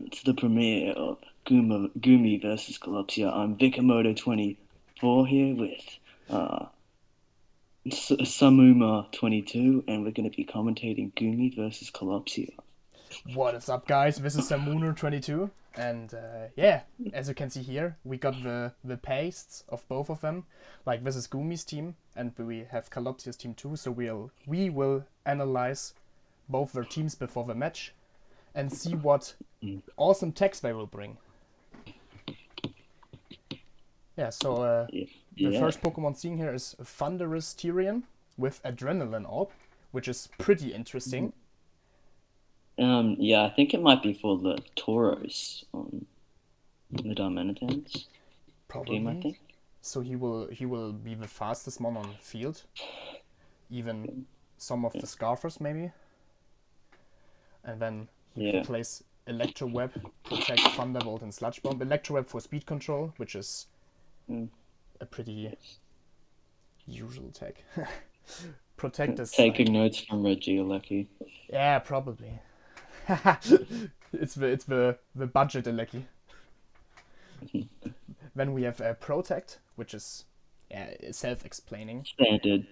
welcome to the premiere of Gumi versus Collapsia. I'm Vikamoto24 here with Samuma22, and we're going to be commentating Gumi versus Collapsia. What is up, guys? This is Samuner22, and yeah, as you can see here, we got the pastes of both of them. Like, this is Gumi's team, and we have Kalopsia's team too. So we will analyze both their teams before the match, and see what awesome techs they will bring. Yeah. So the first Pokemon seen here is Thunderous Tyrion with Adrenaline Orb, which is pretty interesting. Yeah, I think it might be for the Tauros on the Darmanitans team, I think. So he will be the fastest mon on the field. Even some of the Scarfers maybe. And then he can place Electro Web, Protect, Thunderbolt, and Sludge Bomb. Electro Web for speed control, which is a pretty usual tech. Protect is taking notes from Regieleki. Yeah, probably. it's the budget Eleki. Then we have Protect, which is self-explaining. Standard.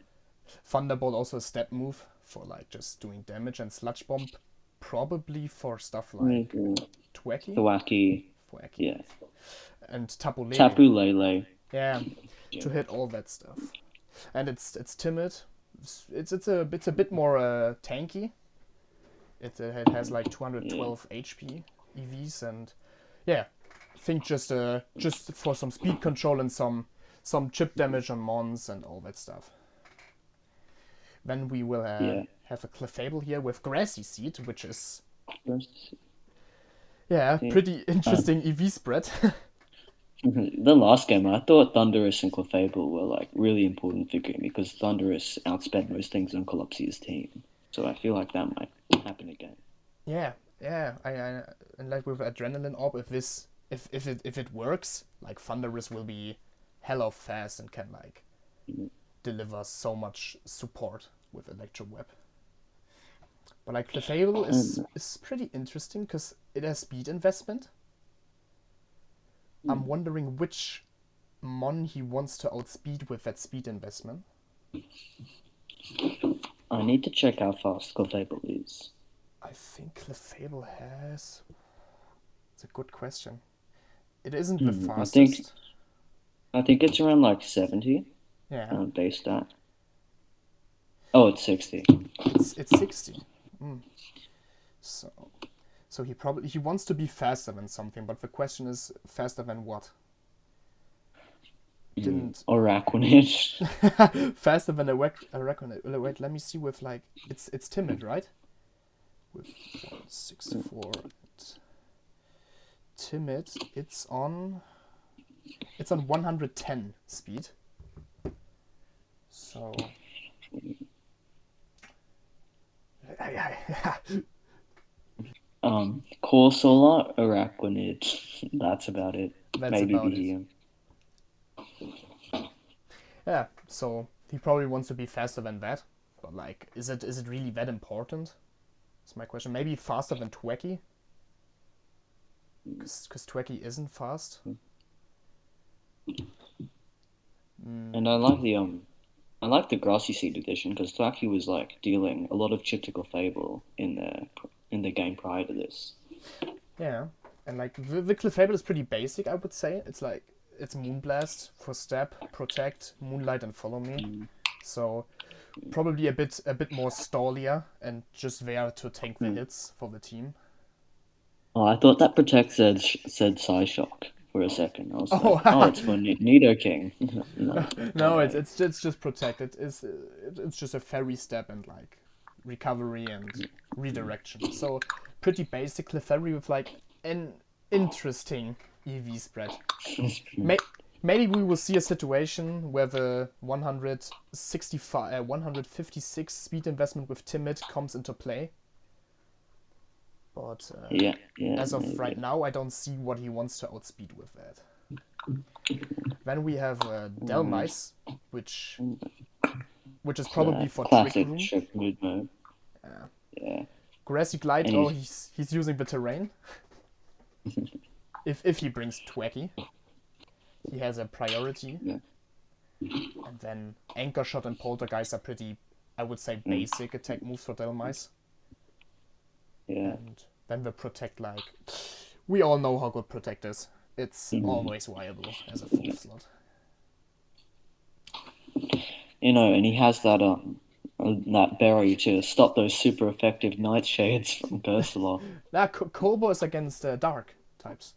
Thunderbolt also a step move for like just doing damage, and Sludge Bomb probably for stuff like Thwacky. Yeah. And Tapu Lele. Tapu Lele. Yeah, to hit all that stuff. And it's timid. It's a bit more tanky. It has like 212 HP EVs, and yeah, I think just for some speed control and some chip damage on mons and all that stuff. Then we will have a Clefable here with Grassy Seed, which is pretty interesting EV spread. The last game, I thought Thunderous and Clefable were like really important for Gumi because Thunderous outspent most things on Collapsia's team. So I feel like that might happen again. Yeah. I and like with Adrenaline Orb, if it works, like Thunderous will be hella fast and can like deliver so much support with Electro Web. But like Clefable is pretty interesting because it has speed investment. I'm wondering which mon he wants to outspeed with that speed investment. I need to check how fast Clefable is. I think Clefable has... It's a good question. It isn't the fastest. I think it's around like 70. Yeah. Base stat. Oh, it's 60. It's 60. So he wants to be faster than something, but the question is faster than what? Araquanid. Faster than Araquanid. Wait, let me see with like it's timid, right? With 164. Timid, it's on 110 speed. So Corsola, Araquanid. That's about it. Maybe VDL. Yeah, so he probably wants to be faster than that. But like, is it really that important? That's my question. Maybe faster than Thwacky? Because Thwacky isn't fast. And I like the Grassy Seed edition because Thwacky was like dealing a lot of chip to Clefable in the game prior to this. Yeah, and like the Clefable is pretty basic, I would say. It's like it's Moonblast for Step, Protect, Moonlight, and Follow Me. So probably a bit more stallier and just there to tank the hits for the team. Oh, I thought that Protect said Psyshock for a second. I was like, it's for Nidoking. No, it's just Protect. It's just a fairy step and like recovery and redirection. So pretty basic Clefairy with like an interesting EV spread. Maybe we will see a situation where the 156 speed investment with Timid comes into play. But as of right now, I don't see what he wants to outspeed with that. Then we have Delmice, which is probably for classic Trick Room. Mode. Yeah. Grassy Glide, he's using the terrain. If he brings Twacky, he has a priority. Yeah. And then Anchor Shot and Poltergeist are pretty, I would say, basic attack moves for Delmice. Yeah. And then the Protect, like, we all know how good Protect is. It's always viable as a 4th slot. You know, and he has that berry to stop those super effective Nightshades from Cursola. Colbo is against Dark types.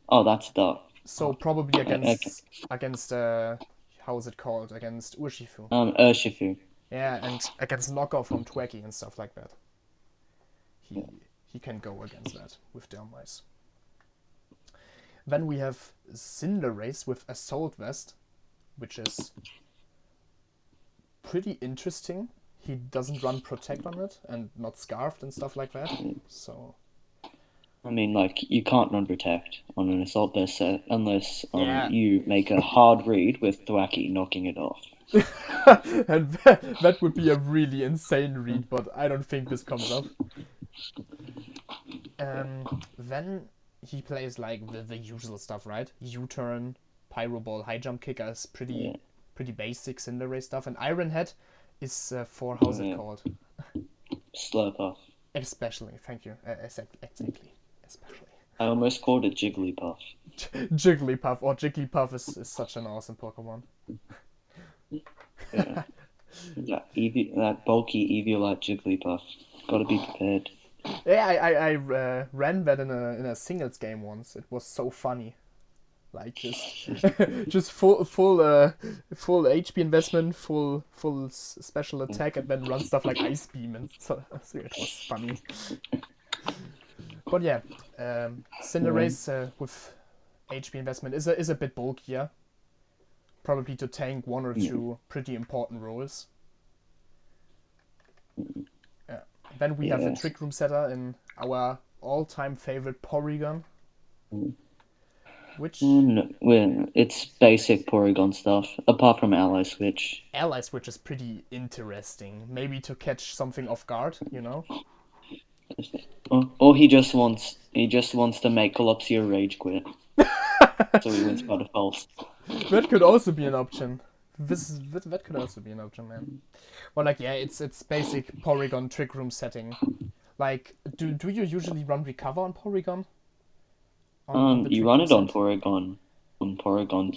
Oh, that's dark. So probably against how is it called? Against Urshifu. Urshifu. Yeah, and against knockoff from Twacky and stuff like that. He can go against that with Delmice. Then we have Cinderace with Assault Vest, which is pretty interesting. He doesn't run Protect on it and not Scarfed and stuff like that. So I mean, like, you can't run Protect on an Assault Vest set unless Yeah. you make a hard read with Thwacky knocking it off. and that would be a really insane read, but I don't think this comes up. Then he plays like the usual stuff, right? U-turn, Pyro Ball, High Jump Kicker is pretty basic Cinderace stuff, and Iron Head is for how's it called? Slurpuff. Especially, thank you. Exactly, especially. I almost called it Jigglypuff. Jigglypuff, or Jigglypuff is such an awesome Pokemon. Yeah. That bulky Eviolite Jigglypuff. Gotta be prepared. Yeah, I ran that in a singles game once. It was so funny. Like just full HP investment, full special attack, and then run stuff like Ice Beam, and so it was funny. But yeah, Cinderace with HP investment is a bit bulkier, probably to tank one or two pretty important roles. Yeah. Then we have the Trick Room setter in our all-time favorite Porygon. Which well, it's basic Porygon stuff, apart from Ally Switch. Ally Switch is pretty interesting. Maybe to catch something off guard, you know? Or he just wants to make Colopsia rage quit. So he wins by default. That could also be an option. That could also be an option, man. Well, like, yeah, it's basic Porygon Trick Room setting. Like, do you usually run Recover on Porygon? You run it on Porygon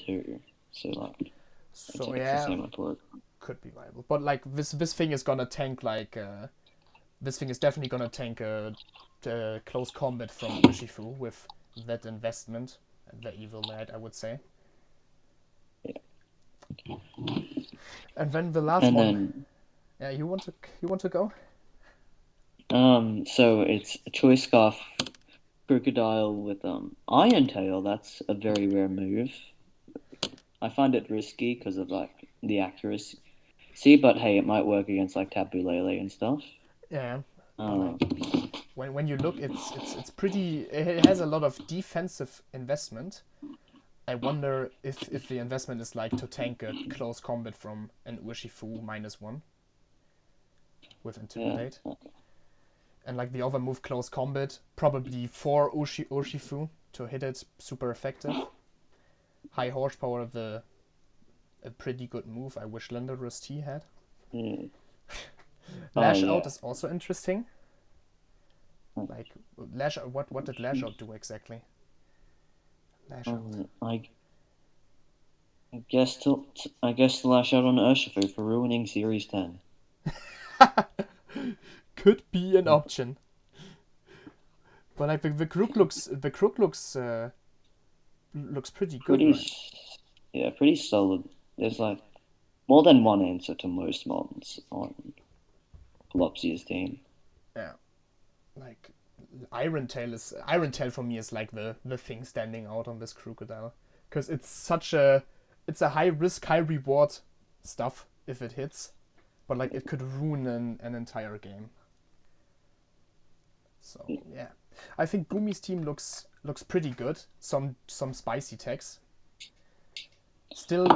2. So like, so it's yeah, the same on Porygon. could be viable. But like this thing is gonna tank like this thing is definitely gonna tank close combat from Urshifu with that investment and the evil lad, I would say. Yeah. And then the last one. Then, yeah, you want to go? So it's a Choice Scarf Crocodile with Iron Tail. That's a very rare move. I find it risky because of like the accuracy. But hey, it might work against like Tapu Lele and stuff. Yeah. When you look, it's pretty. It has a lot of defensive investment. I wonder if the investment is like to tank a close combat from an Urshifu -1 with Intimidate. Yeah. And like the other move, close combat, probably for Urshifu to hit it super effective. High horsepower, a pretty good move. I wish Landorus T had. Lash Out is also interesting. Like Lash Out, what did Lash Out do exactly? Lash Out. I guess to lash out on Urshifu for ruining Series 10. Could be an option. But like the crook looks pretty good. Yeah, pretty solid. There's like more than one answer to most mons on Colopsia's team. Yeah. Like Iron Tail for me is like the thing standing out on this crocodile. Because it's a high risk, high reward stuff if it hits. But like it could ruin an entire game. So yeah, I think Gumi's team looks pretty good. Some spicy techs. Still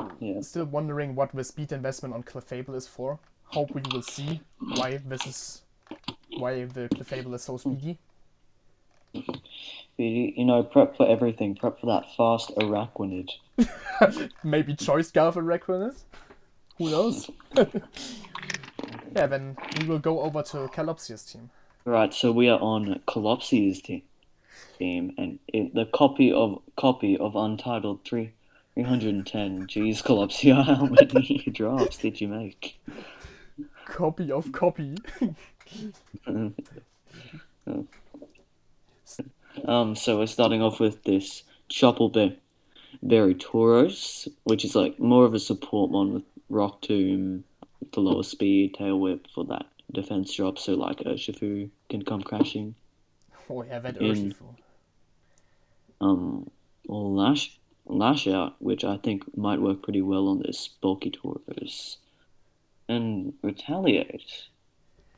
wondering what the speed investment on Clefable is for. Hope we will see why the Clefable is so speedy. Prep for everything. Prep for that fast Araquanid. Maybe Choice Scarf and Requinus? Who knows? Yeah, then we will go over to Calopsia's team. Right, so we are on Colopsi's team, and the copy of Untitled 310. Geez, Colopsia, how many drafts did you make? Copy of copy. So we're starting off with this Choppleberry Tauros, which is like more of a support one with Rock Tomb, the lower speed, Tail Whip for that defense drop, so like Urshifu can come crashing. Oh yeah, that In Urshifu. Lash Out, which I think might work pretty well on this bulky Tauros. And Retaliate.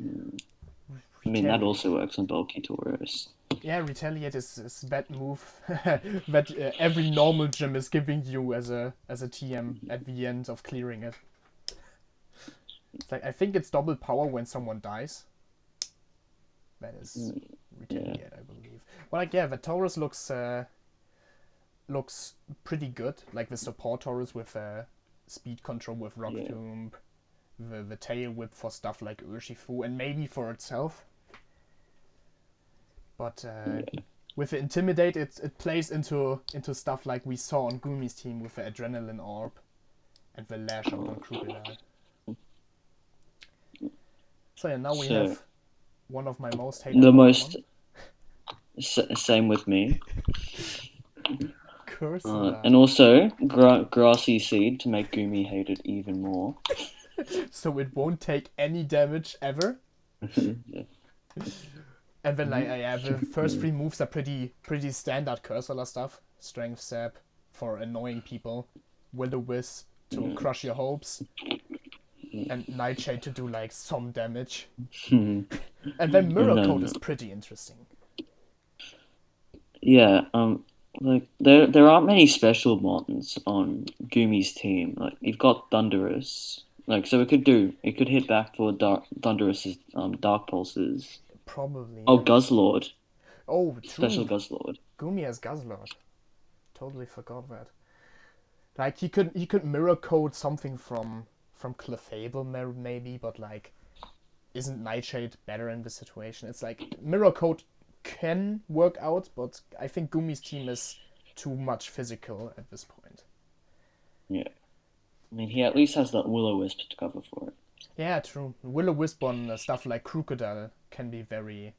I mean, that also works on bulky Tauros. Yeah, Retaliate is that move that every normal gym is giving you as a TM at the end of clearing it. It's like, I think it's double power when someone dies. That is Retaliate, yeah. I believe. Well, like, yeah, the Taurus looks pretty good. Like the support Taurus with speed control with Rock Tomb, the Tail Whip for stuff like Urshifu, and maybe for itself. But with the Intimidate, it plays into stuff like we saw on Gumi's team with the Adrenaline Orb and the Lash Out on Crocodile. So yeah, now we have one of my most hated Pokemon. Same with me. And also, Grassy Seed to make Gumi hated even more. So it won't take any damage ever. And then like the first 3 moves are pretty standard Cursor stuff. Strength Sap for annoying people, Will-O-Wisp to crush your hopes, and Nightshade to do like some damage. And then Mirror Coat is pretty interesting. Yeah, like there aren't many special ones on Gumi's team. Like you've got Thunderous. Like so it could hit back for Thunderous's Dark Pulses. Probably. Oh, Guzzlord. Oh, true. Special Guzzlord. Gumi has Guzzlord. Totally forgot that. Like he could mirror code something from Clefable maybe, but like isn't Nightshade better in this situation? It's like mirror code can work out, but I think Gumi's team is too much physical at this point. Yeah. I mean, he at least has that Will-O-Wisp to cover for it. Yeah, true. Will-O-Wisp on stuff like Crocodile can be very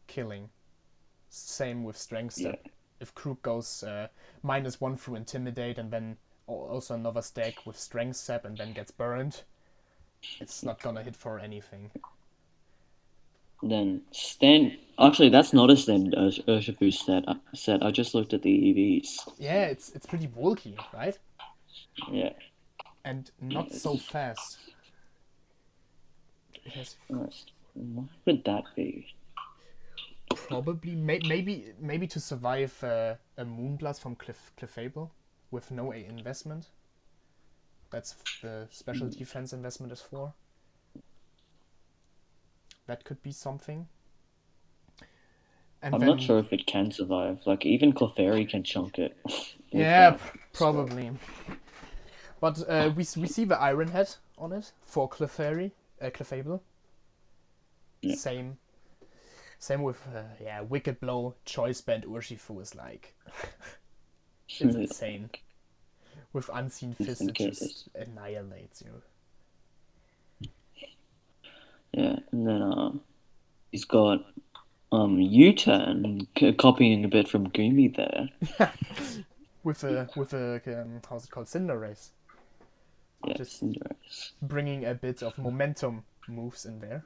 killing. Same with Strength Step. Yeah. If Crook goes -1 through Intimidate and then also another stack with Strength Step and then gets burned, it's not gonna hit for anything. Then actually that's not a standard Urshifu set. I just looked at the EVs. Yeah, it's pretty bulky, right? Yeah. And not so fast. Why would that be? Probably, maybe to survive a Moonblast from Clefable with no investment. That's the special defense investment is for. That could be something. And I'm not sure if it can survive. Like even Clefairy can chunk it. Yeah, probably. But we see the Iron Head on it for Clefairy, Clefable. Yeah. Same with Wicked Blow, Choice Band, Urshifu is like it's insane. With Unseen Fist, it just annihilates you. Yeah, and then he's got U-turn copying a bit from Gumi there. with a how's it called, Cinderace. Yeah, just Cinderace. Bringing a bit of momentum moves in there.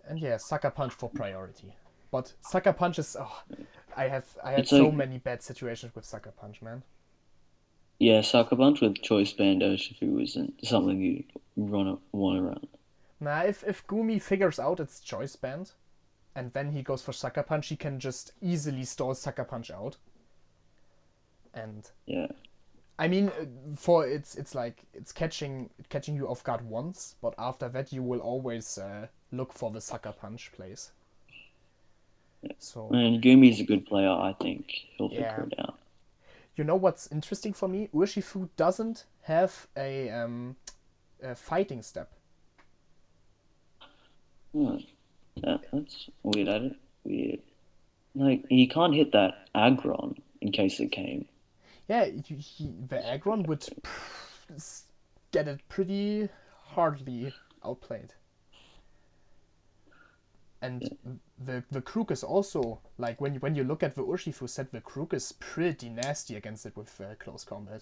And yeah, Sucker Punch for priority. But Sucker Punch is I had so many bad situations with Sucker Punch, man. Yeah, Sucker Punch with Choice Band Urshifu isn't something you want to run. Nah, if Gumi figures out it's Choice Band, and then he goes for Sucker Punch, he can just easily stall Sucker Punch out. And yeah, I mean, for it's like it's catching you off guard once, but after that you will always look for the Sucker Punch plays. So And Gumi's a good player. I think he'll yeah, figure it out. you know what's interesting for me? Urshifu doesn't have a fighting step. Hmm, that's weird. Weird. Like he can't hit that aggron in case it came. Yeah, the Aggron would get it pretty hardly outplayed. And Yeah. the Krug is also like when you look at the Urshifu set, the Krug is pretty nasty against it with close combat.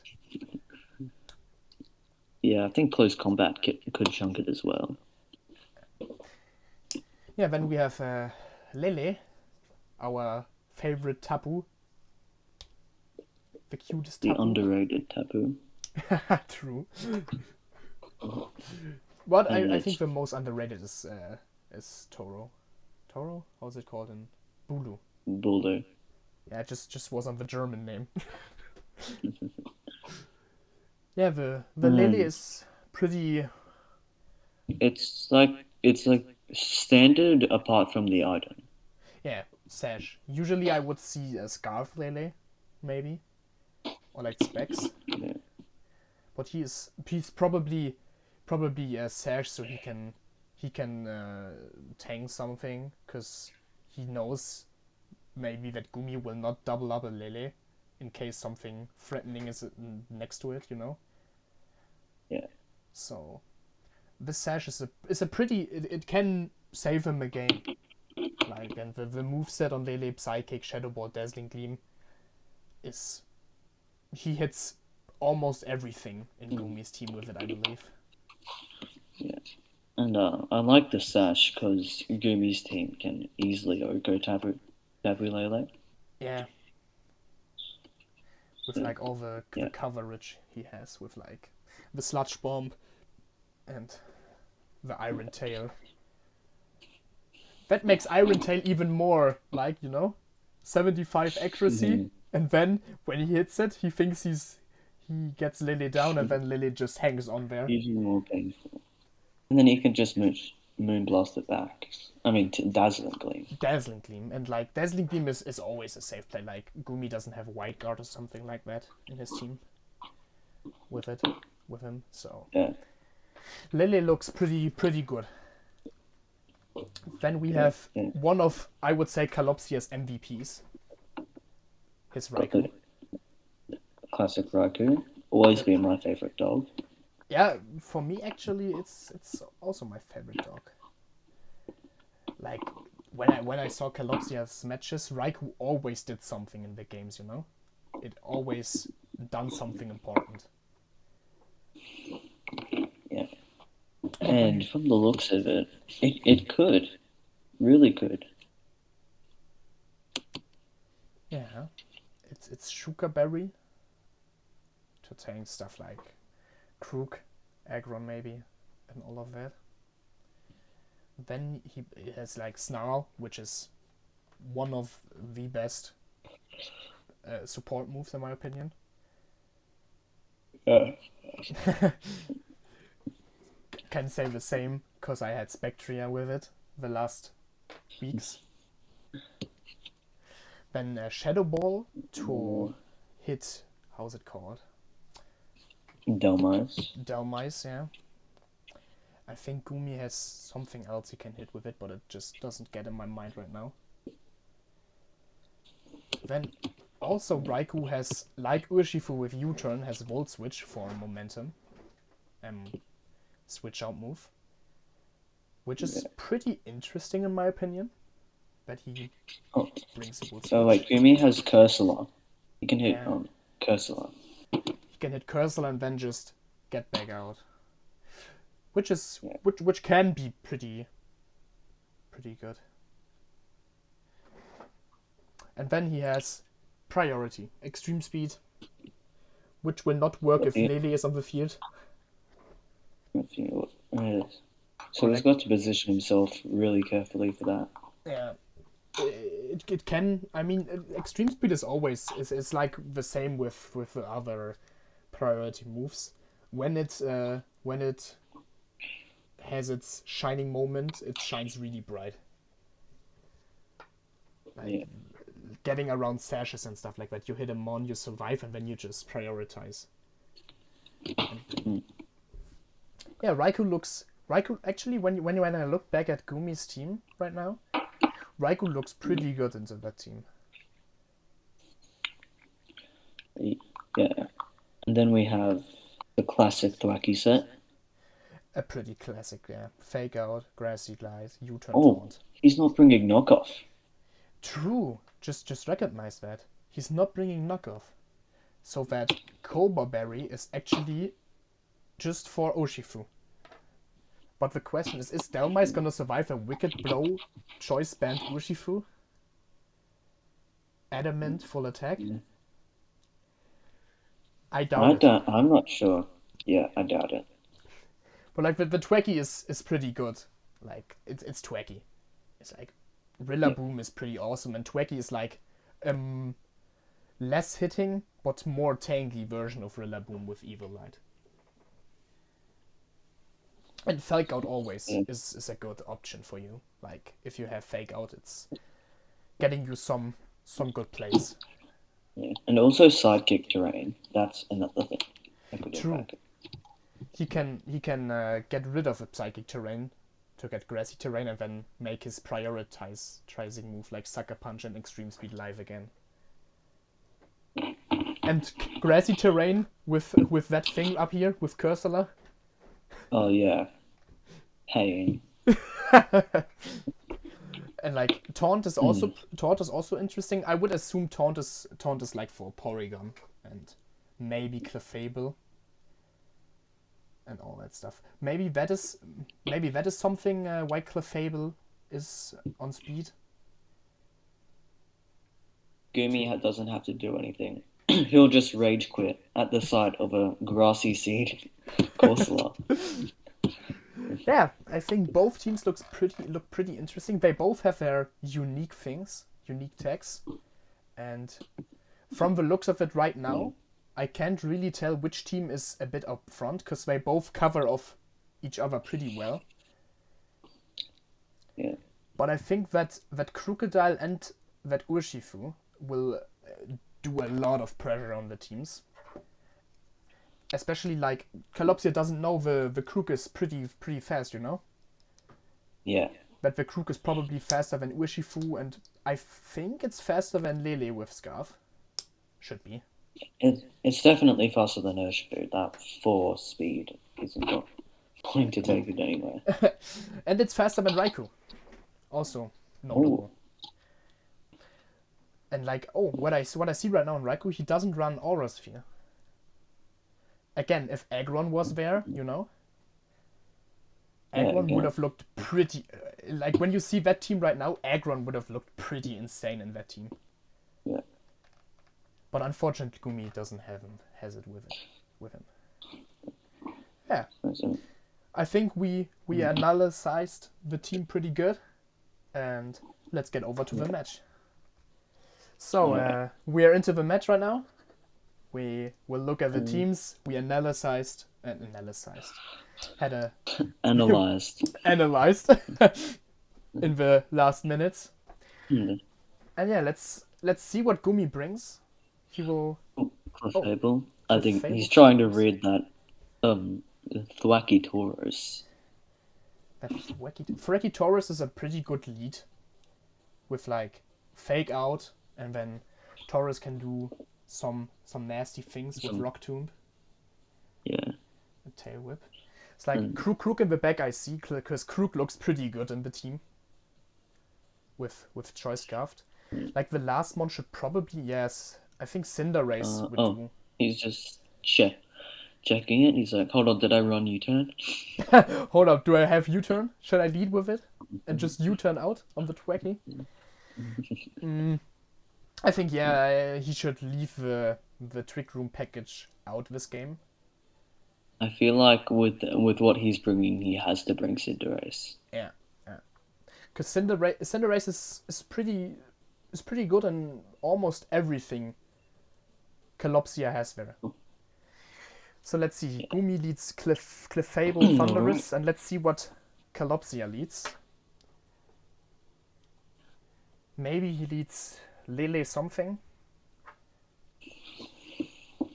Yeah, I think close combat could chunk it as well. Yeah, then we have Lele, our favorite Tapu, the cutest The Tapu. underrated Tapu. True. But And I think it's the most underrated is Toro. Toro? How's it called in Bulu? Boulder. Yeah, it just wasn't the German name. Yeah, the Lele And is pretty. it's like standard apart from the item. Yeah, sash. Usually I would see a Scarf Lele, maybe, or like Specs. Yeah. But he's probably a sash, so he can tank something because he knows maybe that Gumi will not double up a Lele in case something threatening is next to it, you know. Yeah. So this sash is a pretty it can save him a game. Like, and the move set on Lele, Psychic, Shadow Ball, Dazzling Gleam is he hits almost everything in Mm. Gumi's team with it, I believe. Yeah. And I like the sash because Gumi's team can easily Oko Tabu Lele. Yeah, with So, like all the yeah. coverage he has with like the Sludge Bomb and the Iron Tail. That makes Iron Tail even more like, 75 accuracy, and then when he hits it, he thinks he gets Lily down, and then Lily just hangs on there. Even more painful. And then you can just moon blast it back. I mean, Dazzling Gleam. Dazzling Gleam, and like Dazzling Gleam is always a safe play. Like Gumi doesn't have White Guard or something like that in his team with it, with him. So Yeah. Lily looks pretty good. Then we Yeah. have one of, I would say, Kalopsia's MVPs, his Got Raikou. the classic Raikou. Always been my favorite dog. Yeah, for me actually, it's also my favorite dog. Like when I saw Kalopsia's matches, Raikou always did something in the games. It always done something important. Yeah. And when And from the looks of it, it could. Really could. yeah, it's Shuka Berry to tank stuff like Krug, Aggron maybe, and all of that. Then he has like Snarl, which is one of the best support moves in my opinion. Yeah. Can say the same because I had Spectria with it the last weeks. Then Shadow Ball to hit, how's it called? Delmice. Delmice, yeah. I think Gumi has something else he can hit with it, but it just doesn't get in my mind right now. Then also Raikou has, like Urshifu with U-turn, has Volt Switch for momentum. Switch out move. Which is pretty interesting in my opinion. That he brings a Volt Switch. Oh wait, Gumi has Cursor. He can hit Yeah. Cursor. He can hit Cursor and then just get back out. Which can be pretty good. And then he has Priority, Extreme Speed, which will not work if Lele is on the field. So he's got to position himself really carefully for that. Yeah. It can. I mean, Extreme Speed is always is like the same with the other priority moves. When it has its shining moment, it shines really bright. Like getting around sashes and stuff like that. You hit a mon, you survive, and then you just prioritize. Yeah, Raikou actually, when I look back at Gumi's team right now, Raikou looks pretty good into that team. Yeah. And then we have the classic Thwacky set. A pretty classic, yeah. Fake out, grassy glide, U-turn taunt. He's not bringing knockoff. True. Just recognize that. He's not bringing knockoff. So that Cobra Berry is actually just for Urshifu. But the question is Dhelmise gonna survive a Wicked Blow choice band Urshifu? Adamant full attack? Yeah. I doubt it. I'm not sure. Yeah, I doubt it. But like the Thwacky is pretty good. Like it's Thwacky. It's like Rillaboom is pretty awesome, and Thwacky is like less hitting but more tanky version of Rillaboom with Evil Light. And Fake Out always is a good option for you. Like if you have Fake Out, it's getting you some good plays. Yeah. And also Sidekick Terrain. That's another thing. True. He can get rid of a Psychic Terrain to get Grassy Terrain and then make his prioritizing move like Sucker Punch and Extreme Speed live again. And Grassy Terrain with that thing up here with Cursor. Oh yeah. Hey. And like Taunt is also interesting. I would assume Taunt is like for Porygon and maybe Clefable and all that stuff. Maybe that is something why Clefable is on speed. Gumi doesn't have to do anything. He'll just rage quit at the sight of a grassy seed Corsola. Yeah, I think both teams look pretty interesting. They both have their unique things, unique tags, and from the looks of it right now, I can't really tell which team is a bit up front because they both cover off each other pretty well. Yeah. But I think that Crocodile and that Urshifu will do a lot of pressure on the teams. Especially like Calopsia doesn't know the Crook is pretty fast, you know? Yeah. But the Crook is probably faster than Urshifu, and I think it's faster than Lele with Scarf. Should be. It's definitely faster than Urshifu. That 4 speed isn't going to take it anywhere. And it's faster than Raikou. Also notable. And like, what I see right now in Raikou, he doesn't run Aura Sphere. Again, if Aggron was there, you know, Aggron would have looked pretty... like, when you see that team right now, Aggron would have looked pretty insane in that team. Yeah. But unfortunately, Gumi doesn't has it with him. Yeah. I think we analyzed the team pretty good, and let's get over to the match. So, we are into the match right now. We will look at the teams. We analyzed. Had a analyzed in the last minutes. And yeah, let's see what Gumi brings. He will. Clefable. I think he's trying to read that Thwacky Taurus. Thwacky Taurus is a pretty good lead. With like Fake Out, and then Taurus can do some nasty things with Rock Tomb. Yeah. A Tail Whip. It's like Crook in the back I see, because Crook looks pretty good in the team. With Choice Scarfed. Like the last one should probably, yes, I think Cinderace would do. He's just checking it. He's like, hold on, did I run U-turn? Hold up, do I have U-turn? Should I lead with it? And just U-turn out on the Thwacky? I think, he should leave the Trick Room package out this game. I feel like with what he's bringing, he has to bring Cinderace. Yeah. Because Cinderace is pretty good in almost everything Calopsia has there. So let's see. Gumi leads Clefable, Thunderous, and let's see what Calopsia leads. Maybe he leads Lele something.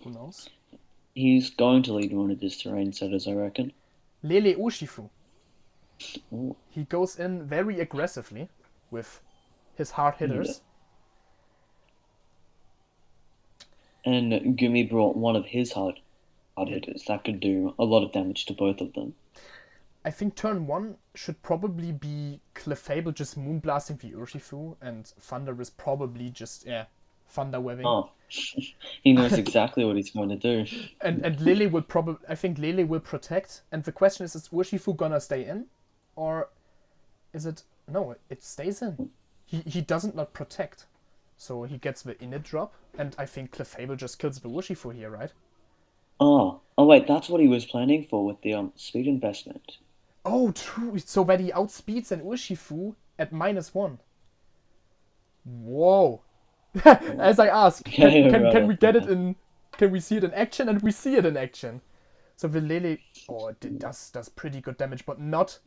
Who knows? He's going to lead one of his terrain setters, I reckon. Lele Urshifu. Ooh. He goes in very aggressively with his hard hitters. Yeah. And Gumi brought one of his hard hitters that could do a lot of damage to both of them. I think turn 1 should probably be Clefable just moonblasting the Urshifu, and Thunder is probably just, Thunder Webbing. Oh, he knows exactly what he's going to do. And Lily will probably, I think Lily will protect, and the question is Urshifu gonna stay in? Or is it, no, it stays in. He doesn't not protect. So he gets the init drop, and I think Clefable just kills the Urshifu here, right? Oh wait, that's what he was planning for with the speed investment. Oh, true. So that he outspeeds an Urshifu at -1. Whoa. As I asked, can we get it in? Can we see it in action? And we see it in action. So the Lele, it does pretty good damage, but not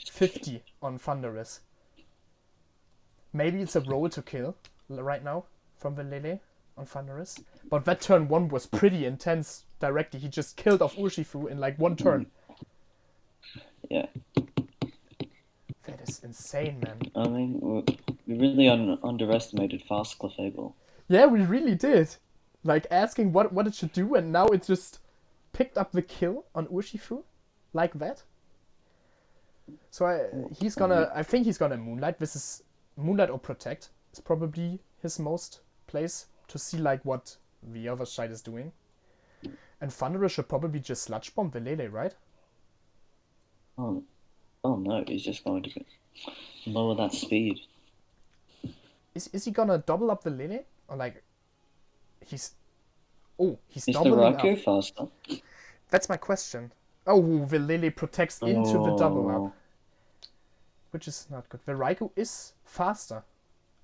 50 on Thunderous. Maybe it's a roll to kill right now from the Lele on Thunderous. But that turn 1 was pretty intense directly. He just killed off Urshifu in like one turn. Yeah. That is insane, man. I mean, we really underestimated fast Clefable. Yeah, we really did. Like asking what it should do, and now it just picked up the kill on Urshifu like that. So I think he's gonna Moonlight. This is Moonlight or Protect. It's probably his most place to see like what the other side is doing. And Thunderer should probably just Sludge Bomb the Lele, right? Oh no, he's just going to lower that speed. Is he gonna double up the Lele? Or like he's Is the doubling Raikou up. faster? That's my question. Oh, the Lele protects into the double up. Which is not good. The Raikou is faster.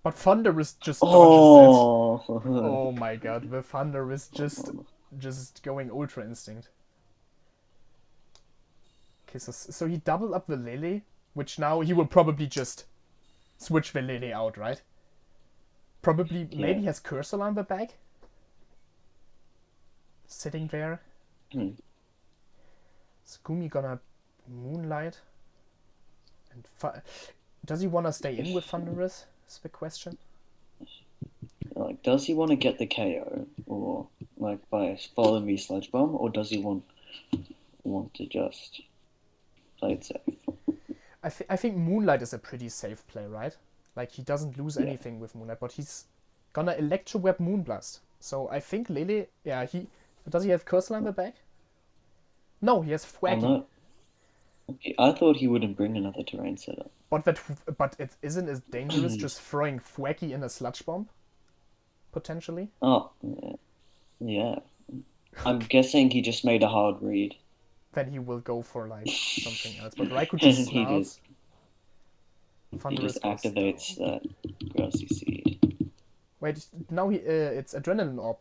But Thunder is just dodges it. Oh my god, the Thunder is just going Ultra Instinct. Okay, so he doubled up the Lele, which now he will probably just switch the Lele out, right? Probably, maybe has Cursor on the back? Sitting there. Is Gumi gonna Moonlight? And does he want to stay in with Thunderous? Is the question. Like, does he want to get the KO, or like by following me Sludge Bomb, or does he want to just play it safe? I think Moonlight is a pretty safe play, right? Like he doesn't lose anything with Moonlight, but he's gonna Electro Web Moonblast. So I think Lele, does he have Cursor in the back? No, he has Thwacky. No. Okay, I thought he wouldn't bring another terrain setter. But it isn't as dangerous just throwing Thwacky in a Sludge Bomb? Potentially? Oh, yeah. I'm guessing he just made a hard read. Then he will go for like something else. But Raikou just snarls. He just activates that grassy seed. Wait, now it's Adrenaline Orb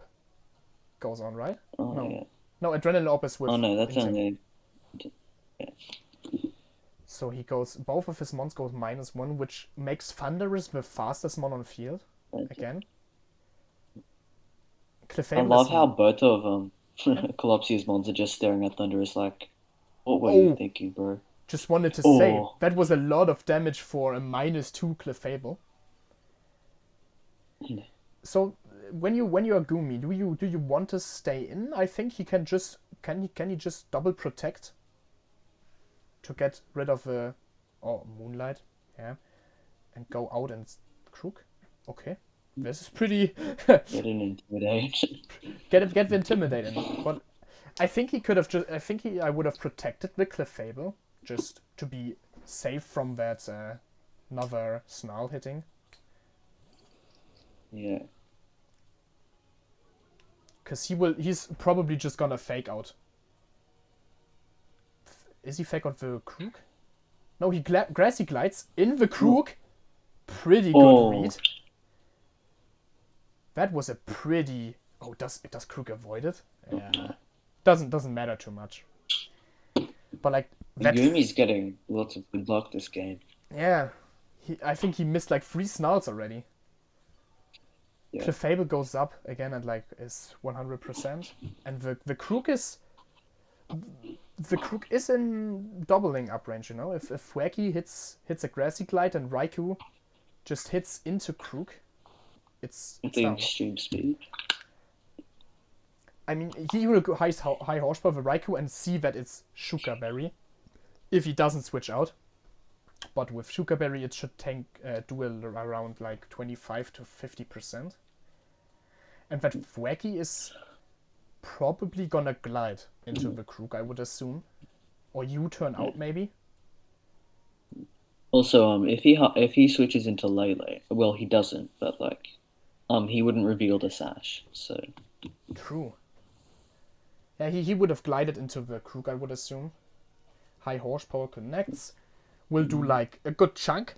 goes on, right? Oh, no. Yeah. No, Adrenaline Orb is with... Oh no, that's only... Yeah. So he goes... Both of his mons goes -1, which makes Thunderous the fastest mon on field. Again. I love how both of Colopsia's mons are just staring at Thunderous like, what were you thinking, bro? Just wanted to say, that was a lot of damage for a -2 Clefable. So when you are Gumi, do you want to stay in? I think he can just can he just double protect to get rid of the Moonlight, and go out and Crook. Okay, this is pretty. Get an Intimidate. Get the Intimidate in, but I think he could have just. I would have protected the Clefable just to be safe from that another Snarl hitting. Yeah. Because he's probably just gonna fake out. Is he fake out the Crook? No, he Grassy Glides in the Crook. Pretty good read. That was a pretty... Oh, does Crook avoid it? Yeah. Doesn't matter too much. But like... Gumi's getting lots of good luck this game. Yeah. I think he missed like 3 Snarls already. Yeah. Clefable goes up again and like is 100%, and the crook is in doubling up range. You know, if Wacky hits a Grassy Glide and Raikou just hits into crook, it's The down. extreme speed. I mean, he will go high horsepower with Raikou and see that it's Shuka Berry if he doesn't switch out. But with Shuka Berry, it should tank duel around like 25 to 50%. And that Wacky is probably gonna glide into the crook, I would assume. Or U-turn out, maybe. Also, if he switches into Lele, well, he doesn't, but like, he wouldn't reveal the sash. So True. Yeah, he would have glided into the crook, I would assume. High horsepower connects. Will do like a good chunk.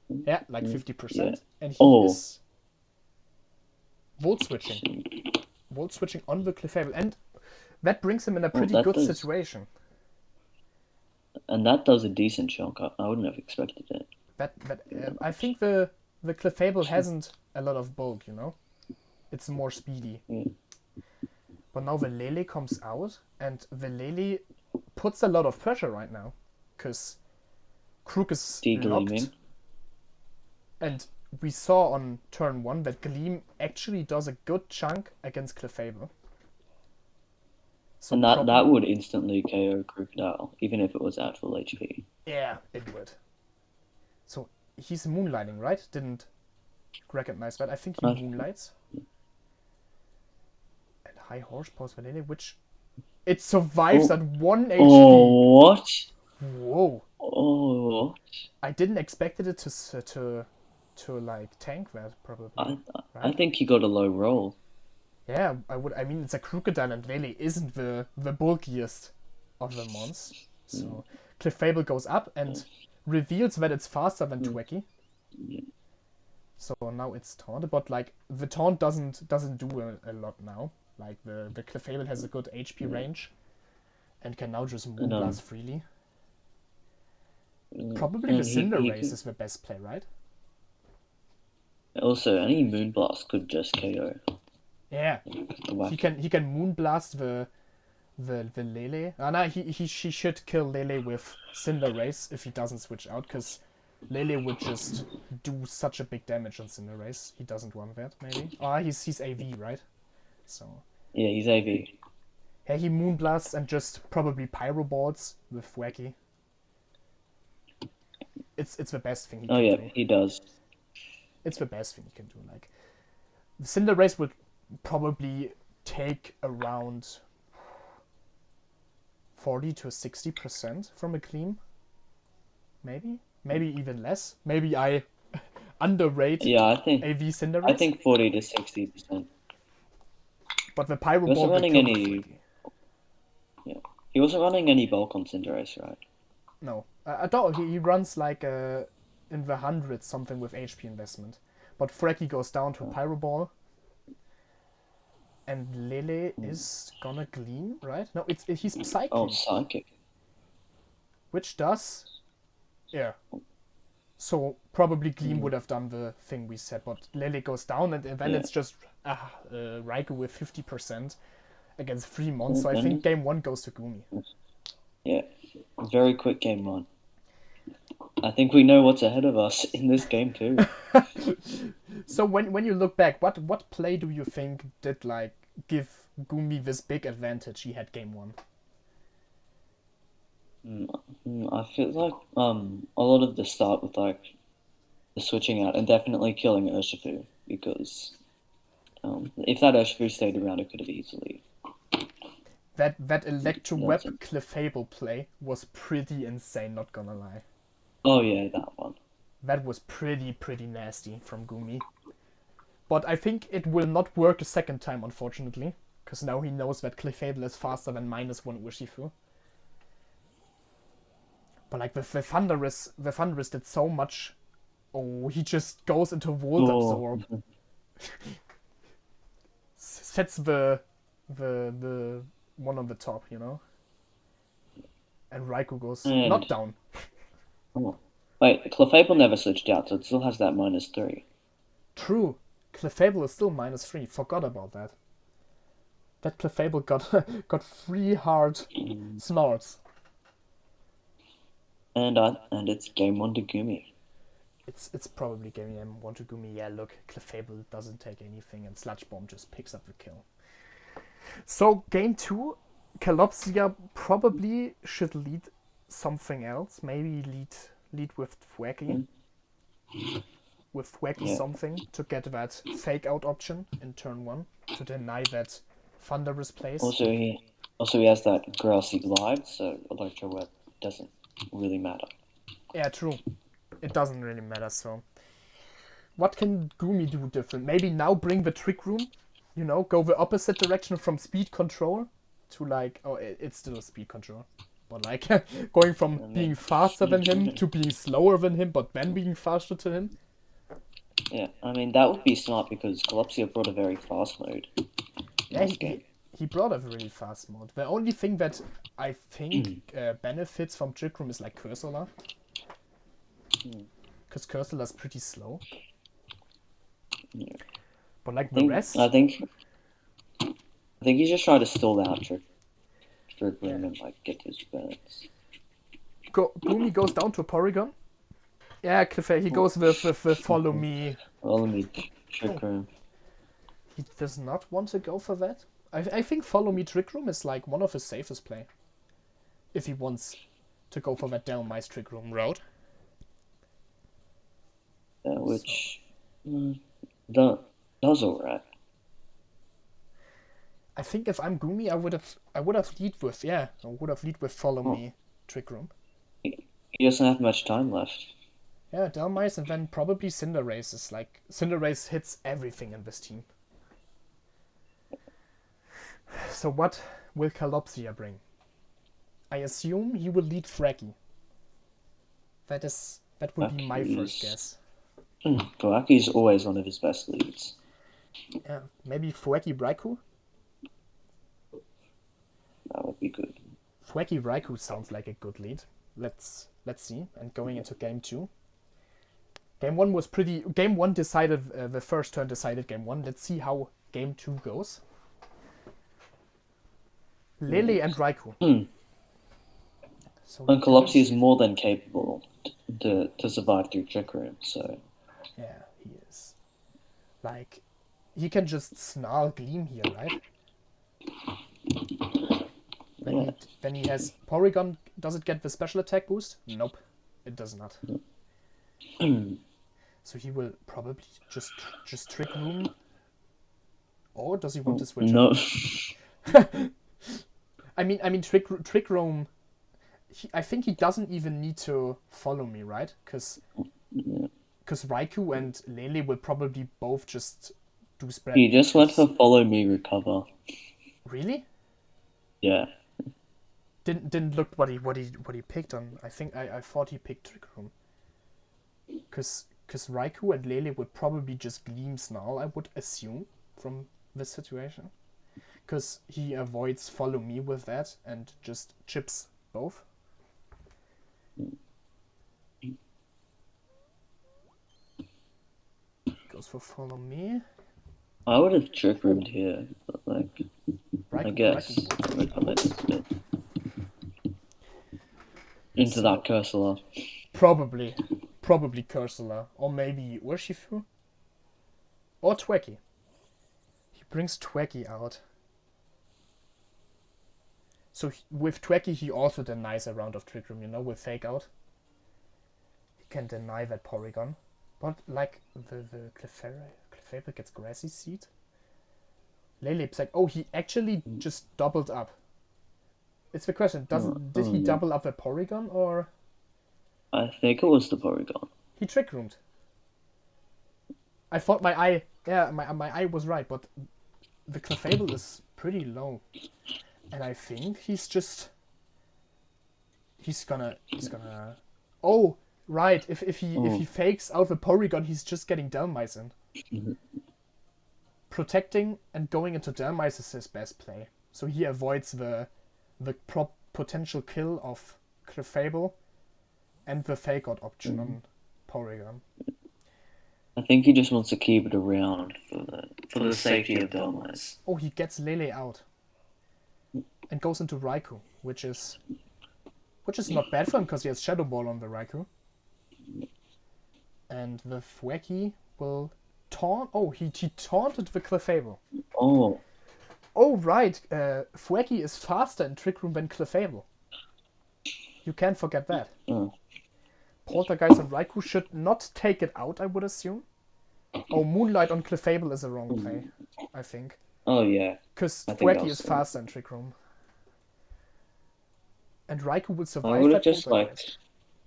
Yeah, like 50%. yeah. And he Oh, is volt switching. Volt switching on the Clefable. And that brings him in a pretty that good does, situation. and that does a decent chunk. I wouldn't have expected it. I think the Clefable hasn't a lot of bulk, you know? It's more speedy. Yeah. But now the Lele comes out, and the Lele puts a lot of pressure right now. Because Crook is locked. And we saw on turn 1 that Gleam actually does a good chunk against Clefable. So and that would instantly KO Crocodile, even if it was at full HP. Yeah, it would. So he's moonlighting, right? Didn't recognize that. I think he moonlights. And high horsepower Vanille, which it survives at 1 HP. Oh, what? Whoa. Oh, what? I didn't expect it to like tank that probably. Right? I think he got a low roll. Yeah, I would. I mean, it's a Crocodile, and Lele isn't the bulkiest of the mons. So Clefable goes up and reveals that it's faster than Twacky. So now it's taunted, but like the taunt doesn't do a lot now. Like the Clefable has a good HP range, and can now just Moonblast freely. Probably the Cinderace is the best play, right? Also, any Moonblast could just KO. Yeah, he can Moonblast the Lele. No, she should kill Lele with Cinderace if he doesn't switch out, because Lele would just do such a big damage on Cinderace. He doesn't want that, maybe. He's AV, right? So. Yeah, he's AV. Yeah, he Moonblasts and just probably Pyro Balls with Wacky. It's the best thing he can do. Oh yeah, he does. It's the best thing he can do. Like, Cinderace would probably take around 40 to 60% from a Gleam. Maybe even less. Maybe I underrate AV Cinderace. I think 40 to 60%. But the Pyro Ball wasn't running any. Yeah, he wasn't running any bulk on Cinderace, right? No, I thought he runs like in the hundreds something with HP investment. But Frecky goes down to Pyro Ball. And Lele is gonna Gleam, right? No, he's Psychic. Oh, Psychic. Which does... Yeah. So probably Gleam would have done the thing we said, but Lele goes down, and then it's just Raikou with 50% against 3 mons. So I think game 1 goes to Gumi. Yeah, very quick game 1. I think we know what's ahead of us in this game too. So when you look back, what play do you think did like give Gumi this big advantage he had game 1? I feel like a lot of the start with like the switching out and definitely killing Urshifu, because if that Urshifu stayed around, it could have easily. That Electro-Web Clefable play was pretty insane, not gonna lie. Oh yeah, that one. That was pretty nasty from Gumi. But I think it will not work a second time, unfortunately, because now he knows that Clefable is faster than -1 Urshifu. But like the Thunderous did so much. Oh, he just goes into Volt Absorb. Sets the one on the top, you know? And Raikou goes not down. Oh. Wait, Clefable never switched out, so it still has that -3. True. Clefable is still -3. Forgot about that. That Clefable got 3 hard snarls. And it's game 1 to Gumi. It's probably game 1 to Gumi. Yeah, look, Clefable doesn't take anything and Sludge Bomb just picks up the kill. So game 2, Calopsia probably should lead something else. Maybe lead with Thwacky. With Thwacky something to get that fake out option in turn 1 to deny that Thunderous plays. Also he has that Grassy Glide, so Electro Web doesn't really matter. Yeah, true. It doesn't really matter, so... What can Gumi do different? Maybe now bring the Trick Room? You know, go the opposite direction from speed control to like... Oh, it's still speed control. But like, going from being faster than him to being slower than him, but then being faster to him. Yeah, I mean, that would be smart because Calopsia brought a very fast mode. Yeah, he brought a really fast mode. The only thing that I think benefits from Trick Room is like Cursula. Because Cursula's pretty slow. Yeah. But like the rest... I think he's just trying to stall out Trick Room and like get his burns. Gumi goes down to Porygon. Yeah, he goes with Follow Me. Follow Me Trick Room. He does not want to go for that. I think Follow Me Trick Room is like one of his safest play. If he wants to go for that Delmice Trick Room route. Which... That's alright. I think if I'm Gumi, I would have lead with Follow Me Trick Room. He doesn't have much time left. Yeah, Delmice and then probably Cinderace is like... Cinderace hits everything in this team. So what will Calopsia bring? I assume he will lead Thwacky. That would be my first guess. Thwacky is always one of his best leads. Yeah, maybe Thwacky Raikou? That would be good. Thwacky Raikou sounds like a good lead. Let's see. And going into game 2. Game 1 was pretty... Game 1 decided... the first turn decided game 1. Let's see how game 2 goes. Lele and Raikou. So and Calopsia is more than capable to survive through Trick Room, so... Yeah, he is. Like, he can just snarl Gleam here, right? Then he has Porygon. Does it get the special attack boost? Nope, it does not. So he will probably just Trick Room. Or does he want to switch? No. I mean Trick Room. I think he doesn't even need to Follow Me, right? Because Raikou and Lele will probably both just do spread. He just went for Follow Me Recover. Really? Yeah. Didn't look what he picked on. I thought he picked Trick Room. Because Raikou and Lele would probably just Gleam Snarl, I would assume, from this situation. Because he avoids Follow Me with that and just chips both. Goes for Follow Me. I would have Trick Roomed here, but like... Raikou, I guess. Into that Cursula. Probably Cursula. Or maybe Urshifu. Or Thwacky. He brings Thwacky out. So with Thwacky he also denies a round of Trick Room, you know, with Fake Out. He can deny that Porygon. But like the Clefable gets Grassy Seed. Lele's like, oh, he actually just doubled up. It's the question, did he double up the Porygon or? I think it was the Porygon. He Trick Roomed. I thought my eye was right, but the Clefable is pretty low. And I think he's gonna oh right, if he fakes out the Porygon, he's just getting Delmice in. Protecting and going into Delmice is his best play. So he avoids the potential kill of Clefable and the fake out option on Porygon. I think he just wants to keep it around for the safety of Delmas. Oh, he gets Lele out and goes into Raikou, which is not bad for him because he has Shadow Ball on the Raikou. And the Thwacky will taunt. Oh, he taunted the Clefable. Oh. Oh, right. Thwacky is faster in Trick Room than Clefable. You can't forget that. Oh. Poltergeist on Raikou should not take it out, I would assume. Oh, Moonlight on Clefable is a wrong play, I think. Oh, yeah. Because Thwacky is faster in Trick Room. And Raikou will survive. I would have just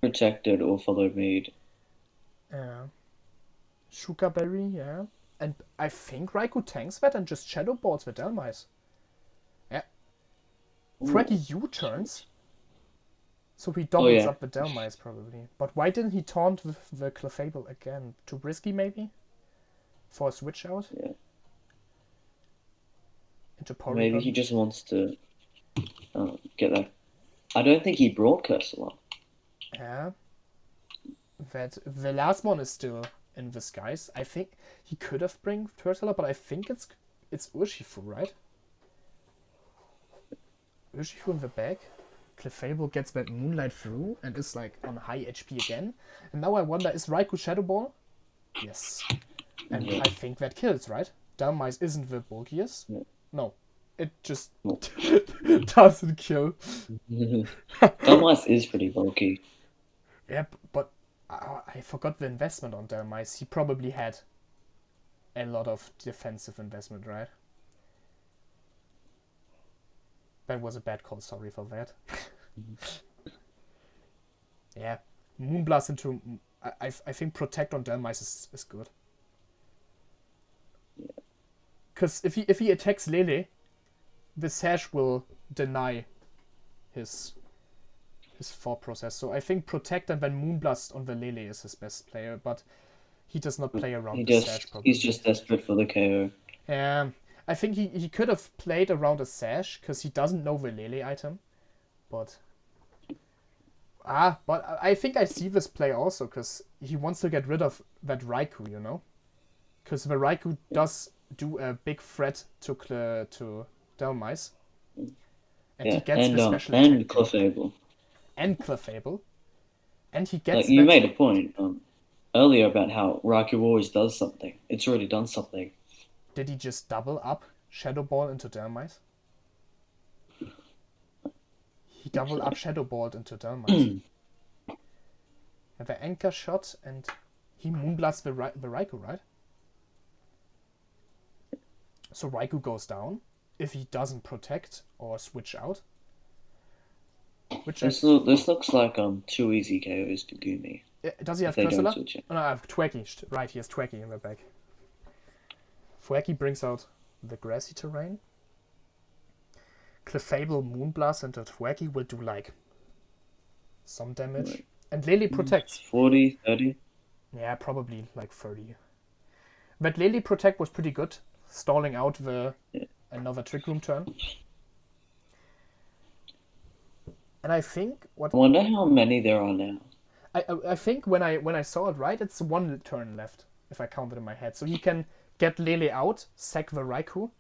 protected or followed Mead. Yeah. Sugar Berry, yeah. And I think Raikou tanks that and just Shadow Balls the Delmice. Yeah. Thwacky U-turns. So he doubles up the Delmice probably. But why didn't he taunt with the Clefable again? Too risky maybe? For a switch out? Yeah. Into Porygon? Maybe he just wants to get that. I don't think he brought Cursor. Yeah. That the last one is still in the skies. I think he could have bring Turtle, but I think it's Urshifu, right? Urshifu in the back. Clefable gets that Moonlight through and is like on high HP again. And now I wonder, is Raikou Shadow Ball? Yes. And I think that kills, right? Delmice isn't the bulkiest. No. It just doesn't kill. Delmice is pretty bulky. Yep, but I forgot the investment on Delmice. He probably had a lot of defensive investment, right? That was a bad call, sorry for that. Yeah, Moonblast into... I think Protect on Delmice is good. Because if he attacks Lele, the Sash will deny his thought process. So I think Protect and then Moonblast on the Lele is his best player, but he does not play around the Sash probably. He's just desperate for the KO. Yeah, I think he could have played around a Sash because he doesn't know the Lele item. But I think I see this play also because he wants to get rid of that Raikou, you know? Because the Raikou does do a big threat to Delmice. And he gets the special attack. And Clefable. And Clefable. And he gets... you made a point earlier about how Raikou always does something. It's already done something. Did he just double up Shadow Ball into Delmice? He doubled up Shadow Ball into Delmice. And the anchor shot and he Moonblasts the Raikou, right? So Raikou goes down if he doesn't protect or switch out. This looks like 2 easy KOs to Gumi. Does he have Cursor? Oh, no, I have Thwacky. Right, he has Thwacky in the back. Thwacky brings out the grassy terrain. Clefable Moonblast into Thwacky will do like some damage. Right. And Lele protects. 40, 30? Yeah, probably like 30. But Lele Protect was pretty good, stalling out another Trick Room turn. And I think I wonder how many there are now. I think when I saw it right, it's 1 turn left, if I count it in my head. So he can get Lele out, sack the Raikou,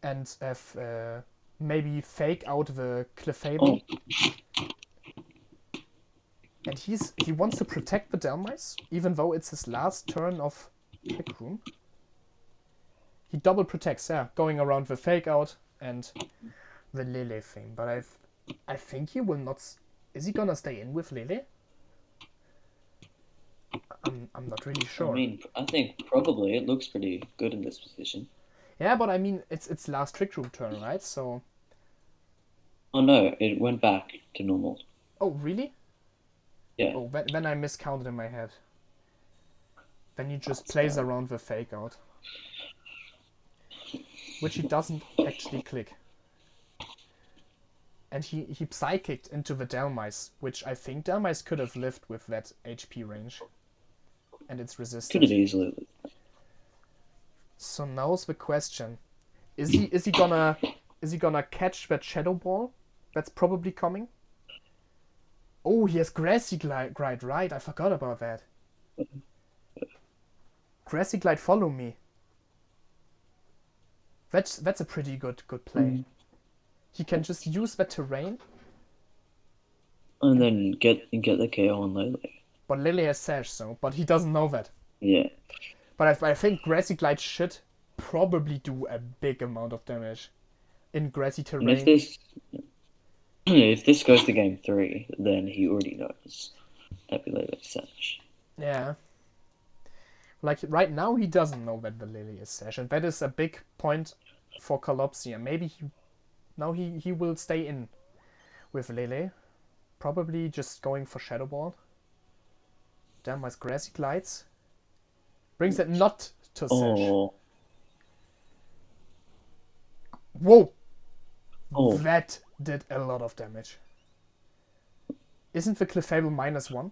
and maybe fake out the Clefable. Oh. And he wants to protect the Delmice, even though it's his last turn of Trick Room. He double protects, going around the fake out and the Lele thing. But I think he will not... Is he gonna stay in with Lele? I'm not really sure. I mean, I think probably it looks pretty good in this position. Yeah, but I mean, it's last Trick Room turn, right? So... Oh no, it went back to normal. Oh, really? Yeah. Oh, then I miscounted in my head. Then he just plays around the fake out. Which he doesn't actually click. And he Psychicked into the Delmice, which I think Delmice could have lived with that HP range. And its resistance. Could have easily lived. So now's the question. Is he gonna catch that Shadow Ball? That's probably coming. Oh, he has Grassy Glide, right? I forgot about that. Grassy Glide, follow me. That's a pretty good play. He can just use that terrain. And then get the KO on Lele. But Lele has Sash, so... But he doesn't know that. Yeah. But I think Grassy Glide should probably do a big amount of damage in grassy terrain. And if this goes to game 3, then he already knows that Lele is Sash. Yeah. Like, right now he doesn't know that the Lily is Sash, and that is a big point for Calopsia. Maybe he will stay in with Lele. Probably just going for Shadow Ball. Damn, my Grassy Glides. Brings it not to Sash. Whoa! Oh. That did a lot of damage. Isn't the Clefable -1?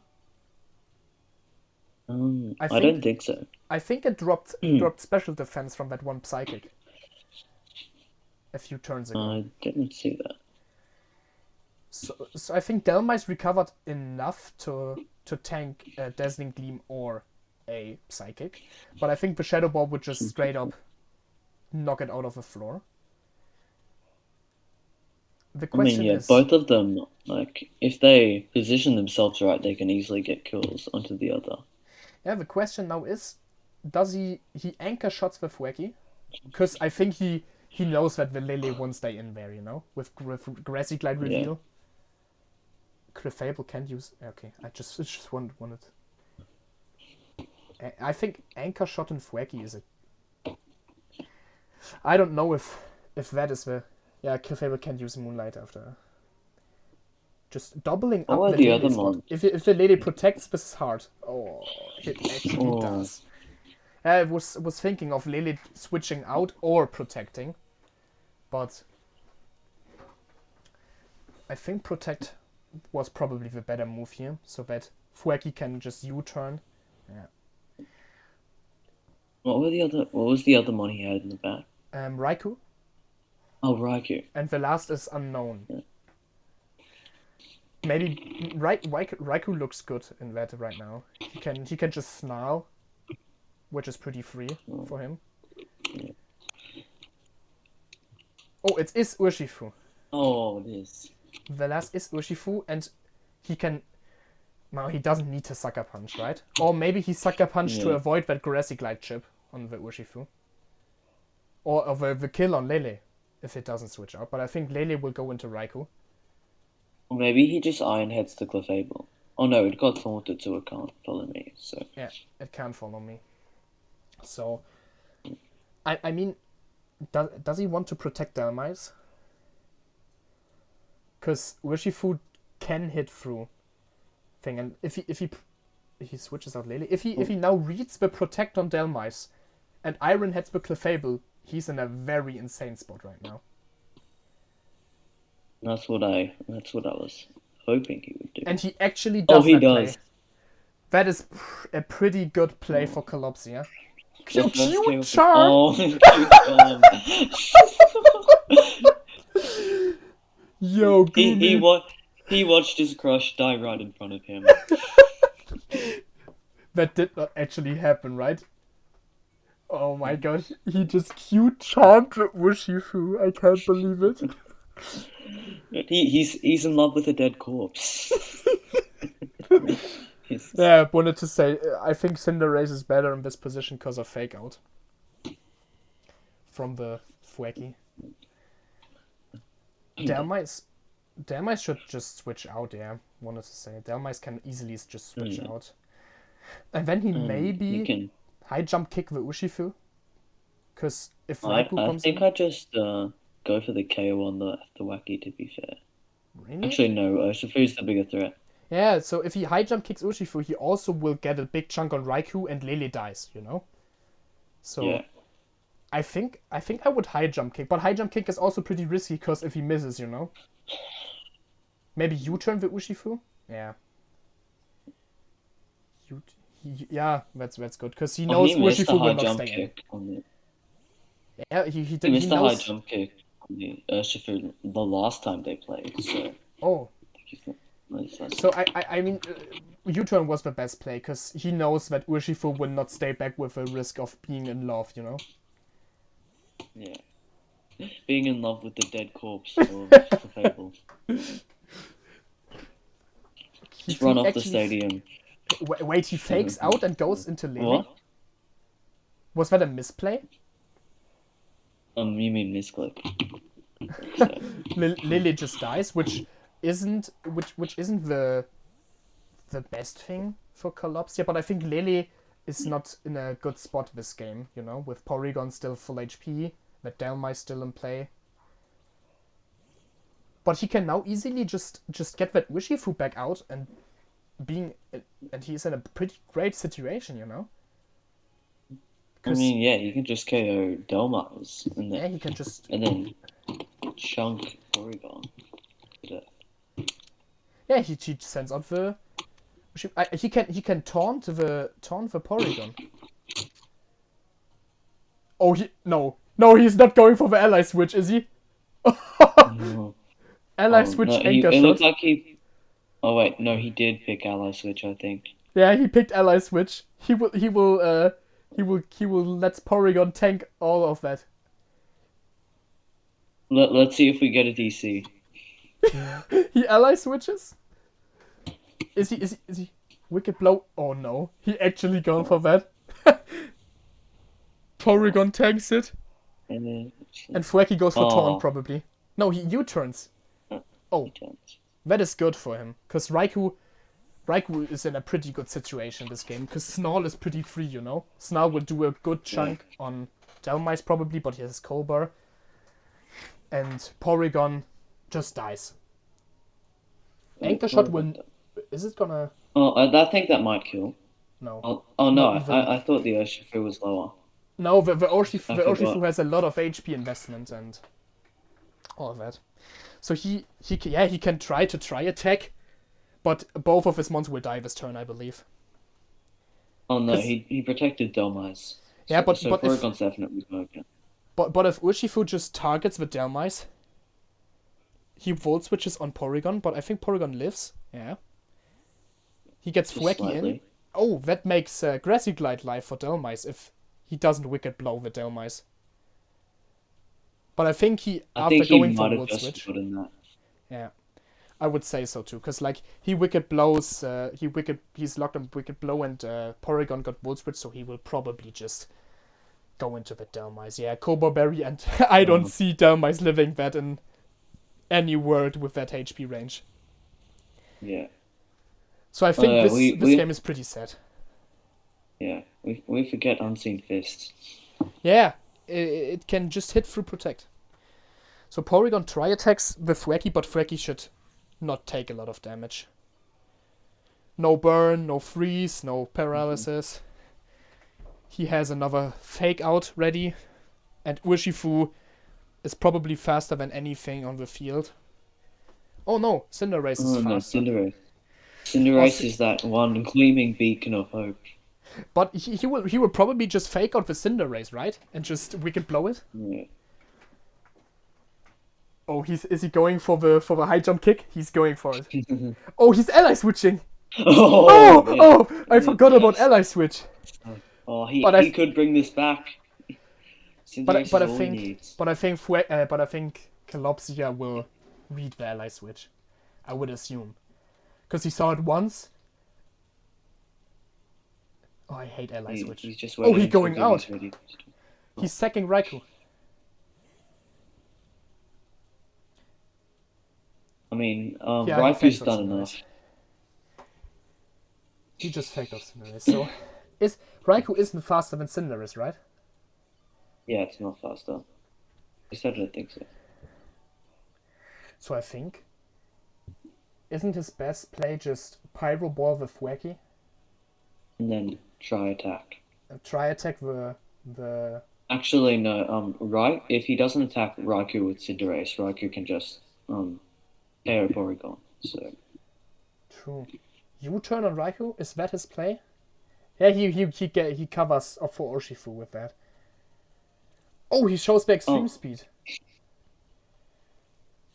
I don't think so. I think it dropped special defense from that one Psychic a few turns ago. I didn't see that. So I think Delmice recovered enough to tank a Dazzling Gleam or a Psychic, but I think the Shadow Ball would just straight up knock it out of the floor. The question is, both of them, like, if they position themselves right, they can easily get kills onto the other. Yeah, the question now is, does he anchor shots with Wacky? Because I think he knows that the Lele won't stay in there, you know, with Grassy Glide reveal. Yeah. Clefable can't use. Okay, I just wanted. I think anchor shot and Wacky is a. I don't know if that is the. Yeah, Clefable can't use Moonlight after. Just doubling up the other spot. If the lady protects, this is hard. Oh, it actually does. I was thinking of Lele switching out or protecting, but I think protect was probably the better move here, so that Fueki can just U-turn. Yeah. What was the other one he had in the back? Raikou. Oh, Raikou. And the last is unknown. Yeah. Maybe Raikou looks good in that right now. He can just snarl, which is pretty free for him. Yeah. Oh, it is Urshifu. Oh, it is. The last is Urshifu, and he can. Now he doesn't need to Sucker Punch, right? Or maybe he Sucker Punch to avoid that Grassy Glide chip on the Urshifu. Or the kill on Lele, if it doesn't switch out. But I think Lele will go into Raikou. Or maybe he just Iron Heads the Clefable. Oh no, it got taunted, so it can't follow me. So yeah, it can't follow me. So, I mean, does he want to protect Delmice? Because Urshifu can hit through thing, and if he switches out Lele, if he now reads the protect on Delmice, and Iron Heads the Clefable, he's in a very insane spot right now. That's what I was hoping he would do. And he actually does. Oh, he does. Play. That is a pretty good play for Calopsia. Q charm. Yo, he watched his crush die right in front of him. That did not actually happen, right? Oh my gosh, he just Q charmed Urshifu. I can't believe it. He's in love with a dead corpse. Yeah, I wanted to say, I think Cinderace is better in this position because of Fake Out. From the Fueki. Delmice should just switch out, yeah. Wanted to say. Delmice can easily just switch out. And then he maybe high jump kick the Urshifu. Because if Raikou comes in... I just go for the KO on the Wacky, to be fair. Really? Actually, no. Urshifu's the bigger threat. Yeah, so if he high jump kicks Urshifu, he also will get a big chunk on Raikou and Lele dies, you know? So yeah. I think I would high jump kick, but high jump kick is also pretty risky because if he misses, you know? Maybe U-turn the Urshifu? Yeah. Yeah, that's good because he knows Urshifu will not stay in. Yeah, he missed a high jump kick on the Urshifu the last time they played, so... Oh. So I mean, U-turn was the best play because he knows that Urshifu will not stay back with the risk of being in love, you know. Yeah. Being in love with the dead corpse of the Fable. Just run off the stadium. Wait, he fakes out and goes into Lily? What? Was that a misplay? You mean misclick. Lily just dies, which isn't the best thing for Collapse. Yeah, but I think Lily is not in a good spot this game, you know, with Porygon still full HP, with Delmai still in play. But he can now easily just get that Urshifu back out and he's in a pretty great situation, you know. I mean, yeah, you can just KO Delmas and then he can just chunk Porygon to death. Yeah, he sends out the. He can taunt the Porygon. Oh, no, he's not going for the ally switch, is he? No. Ally switch no, anchor it shot. looked like he. Oh wait, no, he did pick ally switch, I think. Yeah, he picked ally switch. He will let Porygon tank all of that. Let's see if we get a DC. He ally switches. Is he Wicked Blow? Oh no, he actually gone for that. Porygon tanks it. And Fueki goes for taunt probably. No, he U-turns. Oh, that is good for him because Raikou is in a pretty good situation in this game because Snarl is pretty free, you know. Snarl will do a good chunk on Delmice probably, but he has Colbar. And Porygon just dies. Anchor shot will. Is it gonna? Oh, I think that might kill. No. Oh no, I thought the Urshifu was lower. No, the Urshifu has a lot of HP investment and all of that. So he can try attack, but both of his mons will die this turn, I believe. Oh no, he protected Delmice. Yeah, but Porygon's definitely broken. But if Urshifu just targets the Delmice, he volt switches on Porygon, but I think Porygon lives. Yeah. He gets Fueki in. Oh, that makes Grassy Glide live for Delmice if he doesn't Wicked Blow the Delmice. But I think after going for Volt Switch. Yeah. I would say so too, because like he Wicked Blows, he's locked on Wicked Blow and Porygon got Volt Switch, so he will probably just go into the Delmice. Yeah, Cobra Berry, and I don't see Delmice living that in any world with that HP range. Yeah. So I think this game is pretty sad. Yeah, we forget Unseen Fist. Yeah, it can just hit through Protect. So Porygon try attacks the Thwacky, but Thwacky should not take a lot of damage. No burn, no freeze, no paralysis. He has another Fake Out ready, and Urshifu is probably faster than anything on the field. Oh no, Cinderace is faster. No, Cinderace is that one gleaming beacon of hope. But he will probably just fake out the Cinderace, right? And just Wicked Blow it? Yeah. Oh, is he going for the high jump kick? He's going for it. Oh, he's ally switching. I forgot about ally switch. Oh, he could bring this back. But I think Calopsia will read the ally switch. I would assume, because he saw it once. Oh, I hate ally switch. He's just he's going out. He's sacking Raikou. I mean, Raikou's done enough. He just faked off Cinderace. So, Raikou isn't faster than Cinderace, right? Yeah, it's not faster. I said I don't think so. So I think, isn't his best play just Pyro Ball with Thwacky? And then try attack. Try attack the. Actually, no. Right. If he doesn't attack Raikou with Cinderace, Raikou can just KO Porygon. So. True. U-turn on Raikou, is that his play? Yeah, he covers for Urshifu with that. Oh, he shows the extreme speed.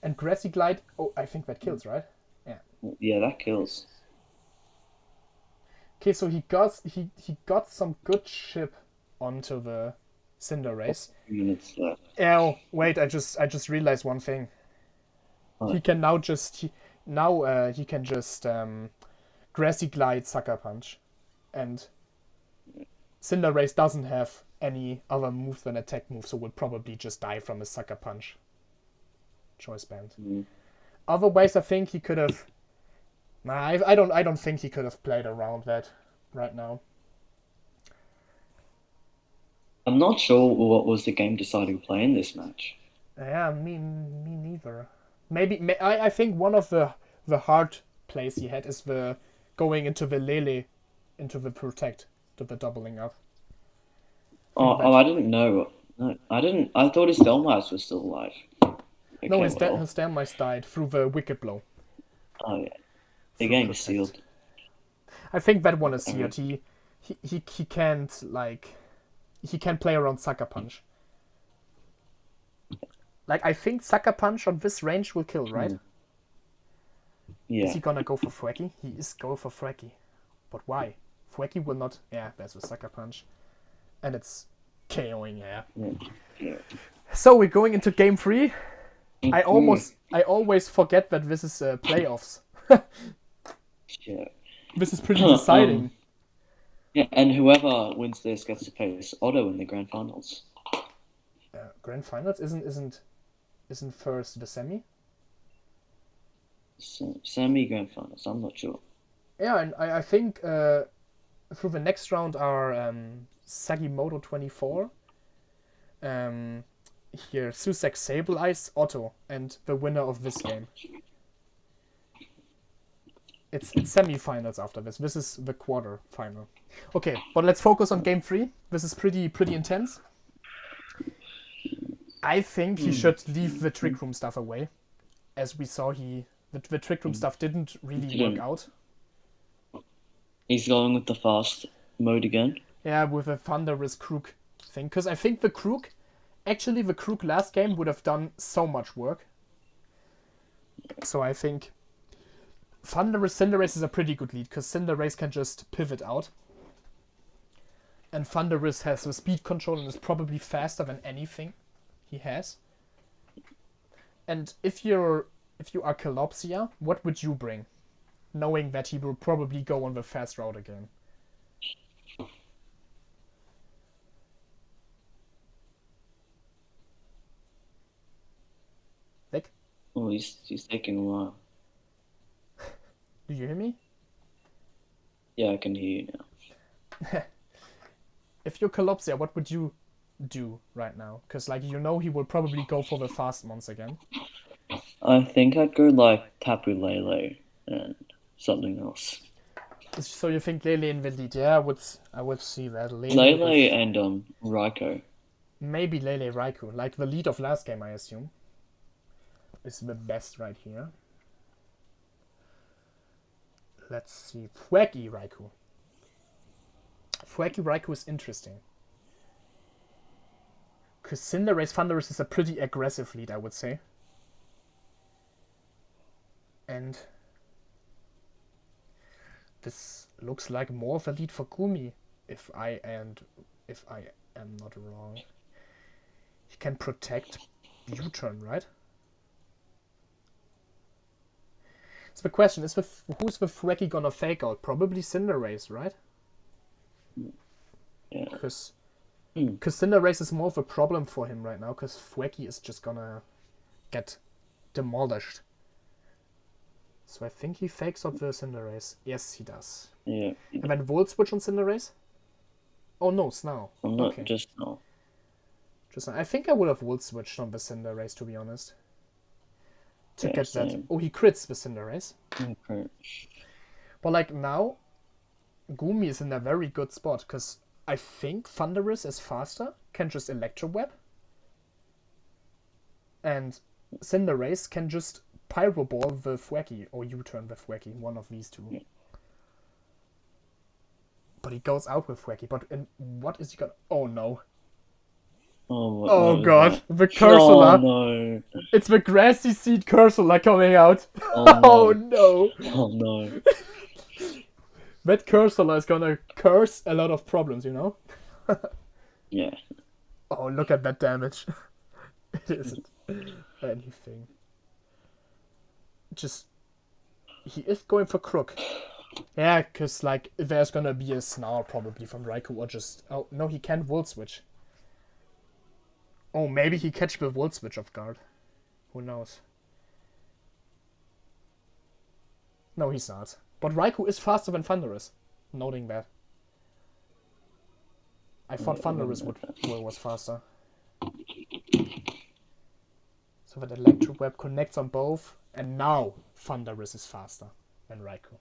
And Grassy Glide. Oh, I think that kills, right? Yeah. Yeah, that kills. Okay, so he got some good chip onto the Cinder Race. 3 minutes left. Oh wait, I just realized one thing. He Right. can now he can just Grassy Glide Sucker Punch, and Cinder Race doesn't have any other move than attack move, so will probably just die from a Sucker Punch choice band. Mm. Otherwise, I think he could have. Nah, I don't think he could have played around that right now. I'm not sure what was the game deciding play in this match. Yeah, me neither. Maybe I think one of the hard plays he had is the going into the Lele, into the protect, to the doubling up. I think Oh, that I didn't know. No, I didn't. I thought his Delmice was still alive. no, Okay, well. his Dammice died through the wicked blow, Oh yeah, the through game is protect. sealed. I think that one is sealed. Alright. He can't he can play around Sucker Punch. Like I think Sucker Punch on this range will kill, right? Hmm. Is Yeah. he gonna go for Thwacky? He is go for Thwacky. But why? Thwacky will not. Yeah, there's a Sucker Punch. And it's KOing, yeah. Yeah. Yeah. So we're going into game 3. Mhm. I always forget that this is playoffs. Yeah. This is pretty deciding. Yeah, and whoever wins this gets to face Otto in the grand finals. Grand finals isn't first the semi. So, semi grand finals. I'm not sure. Yeah, and I think through the next round are Sagimoto 24, um, here Susek Sable Ice, Otto, and the winner of this game. It's semi-finals after this. This is the quarter final. Okay, but let's focus on game 3. This is pretty intense. I think he should leave the trick room stuff away. As we saw, the trick room stuff didn't really work Didn't. out. He's going with the fast mode again. Yeah, with a Thunderous Crook thing. Because I think the Crook last game would have done so much work. So I think Thunderous Cinderace is a pretty good lead, because Cinderace can just pivot out. And Thunderous has the speed control and is probably faster than anything he has. And if you are Calopsia, what would you bring? Knowing that he will probably go on the fast route again. Vic, Oh, he's taking a while. do you hear me? Yeah, I can hear you now. If you're Calopsia, what would you do right now? Because like he will probably go for the fast mons again. I think I'd go like Tapu Lele and something else. So you think Lele in the lead? Yeah, I would see that Lele and Raikou. maybe Lele Raikou, like the lead of last game, I assume, is the best right here. Let's see, Thwacky Raikou. Thwacky Raikou is interesting. Because Cinderace Thunderous is a pretty aggressive lead, I would say. And this looks like more of a lead for Gumi, if I am not wrong. He can protect U-turn, right? So the question is, who's the Thwacky gonna fake out? Probably Cinderace, right? Yeah. Because Cinderace is more of a problem for him right now, because Thwacky is just gonna get demolished. So I think he fakes out the Cinderace. Yes, he does. Yeah. And then Volt Switch on Cinderace? Oh no, Snow. I'm not Okay. just now. Just I think I would have Volt Switched on the Cinderace, to be honest. To Yeah, get same. that. Oh, he crits the Cinderace. Okay. But like now, Gumi is in a very good spot, because I think Thunderous is faster, can just Electro Web. And Cinderace can just Pyro Ball the Thwacky, or U-turn the Thwacky, one of these two. Yeah. But he goes out with Thwacky, but what is he gonna... Oh no. Oh, Oh what was god, that? the Oh Cursula. no! It's the grassy seed Cursula coming out. Oh Oh no! no. Oh no! That Cursula is gonna curse a lot of problems, you know? Yeah. Oh, look at that damage. It isn't anything. Just, he is going for Crook. Yeah, because, like, there's gonna be a snarl probably from Raikou or just... Oh, no, he can't Volt Switch. Oh, maybe he catch the Volt Switch off guard. Who knows? No, he's not. But Raikou is faster than Thundurus. Noting that. I thought Thundurus was faster. So that Electro Web connects on both, and now Thundurus is faster than Raikou.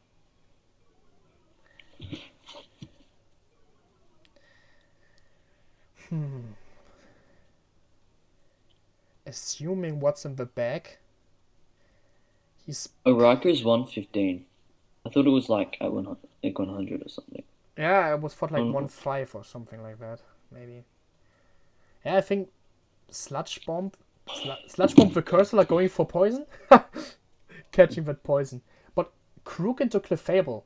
Assuming what's in the bag, he's... Raiku's 115. I thought it was like at 100 or something. Yeah, I was thought like Oh, 1-5 or something like that, maybe. Yeah, I think Sludge Bomb the Cursor are going for poison? Catching that poison. But Crook into Clefable.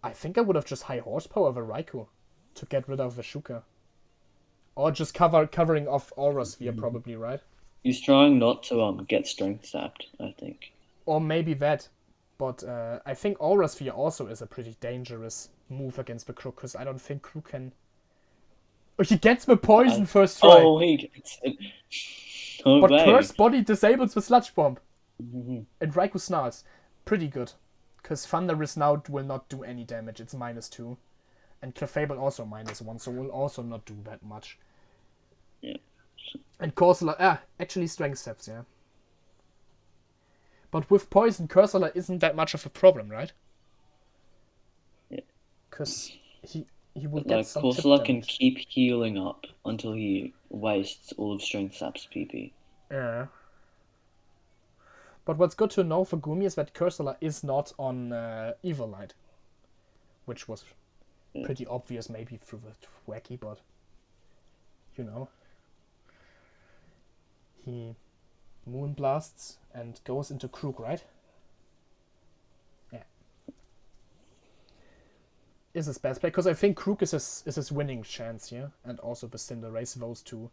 I think I would have just high horsepower the Raikou to get rid of the Shuka. Or just covering off Aura Sphere probably, right? he's trying not to get strength sapped, I think. Or maybe that. But I think Aura Sphere also is a pretty dangerous move against the Crook, because I don't think Crook can... Oh, he gets the poison first try. Oh, he gets it. No But way. Curse Body disables the Sludge Bomb. Mm-hmm. And Raikou snarls. Pretty good. Because Thundurus now will not do any damage. It's -2. And Clefable also -1, so will also not do that much. Yeah. And Corsola... actually Strength Steps, yeah. But with Poison, Cursor isn't that much of a problem, right? Yeah. Because he will But, get like, some Corsola chip can damage. keep healing up until he wastes all of Strength Sap's PP. Yeah. But what's good to know for Gumi is that Cursor is not on Evil Light. Which was pretty obvious maybe through the Wacky, but... You know. He Moonblasts and goes into Crook, right? Yeah. Is his best play, because I think Crook is his winning chance here, and also the Cinderace, those two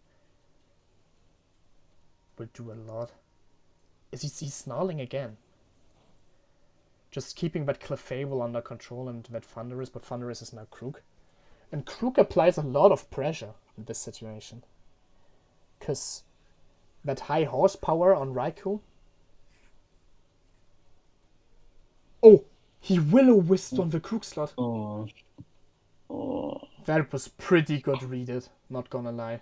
will do a lot. Is he snarling again? Just keeping that Clefable under control and that Thundurus, but Thundurus is now Crook. And Crook applies a lot of pressure in this situation. Because that high horsepower on Raikou. Oh! He Will-O-Wisp on the Crook slot. Oh. That was pretty good readed, not gonna lie.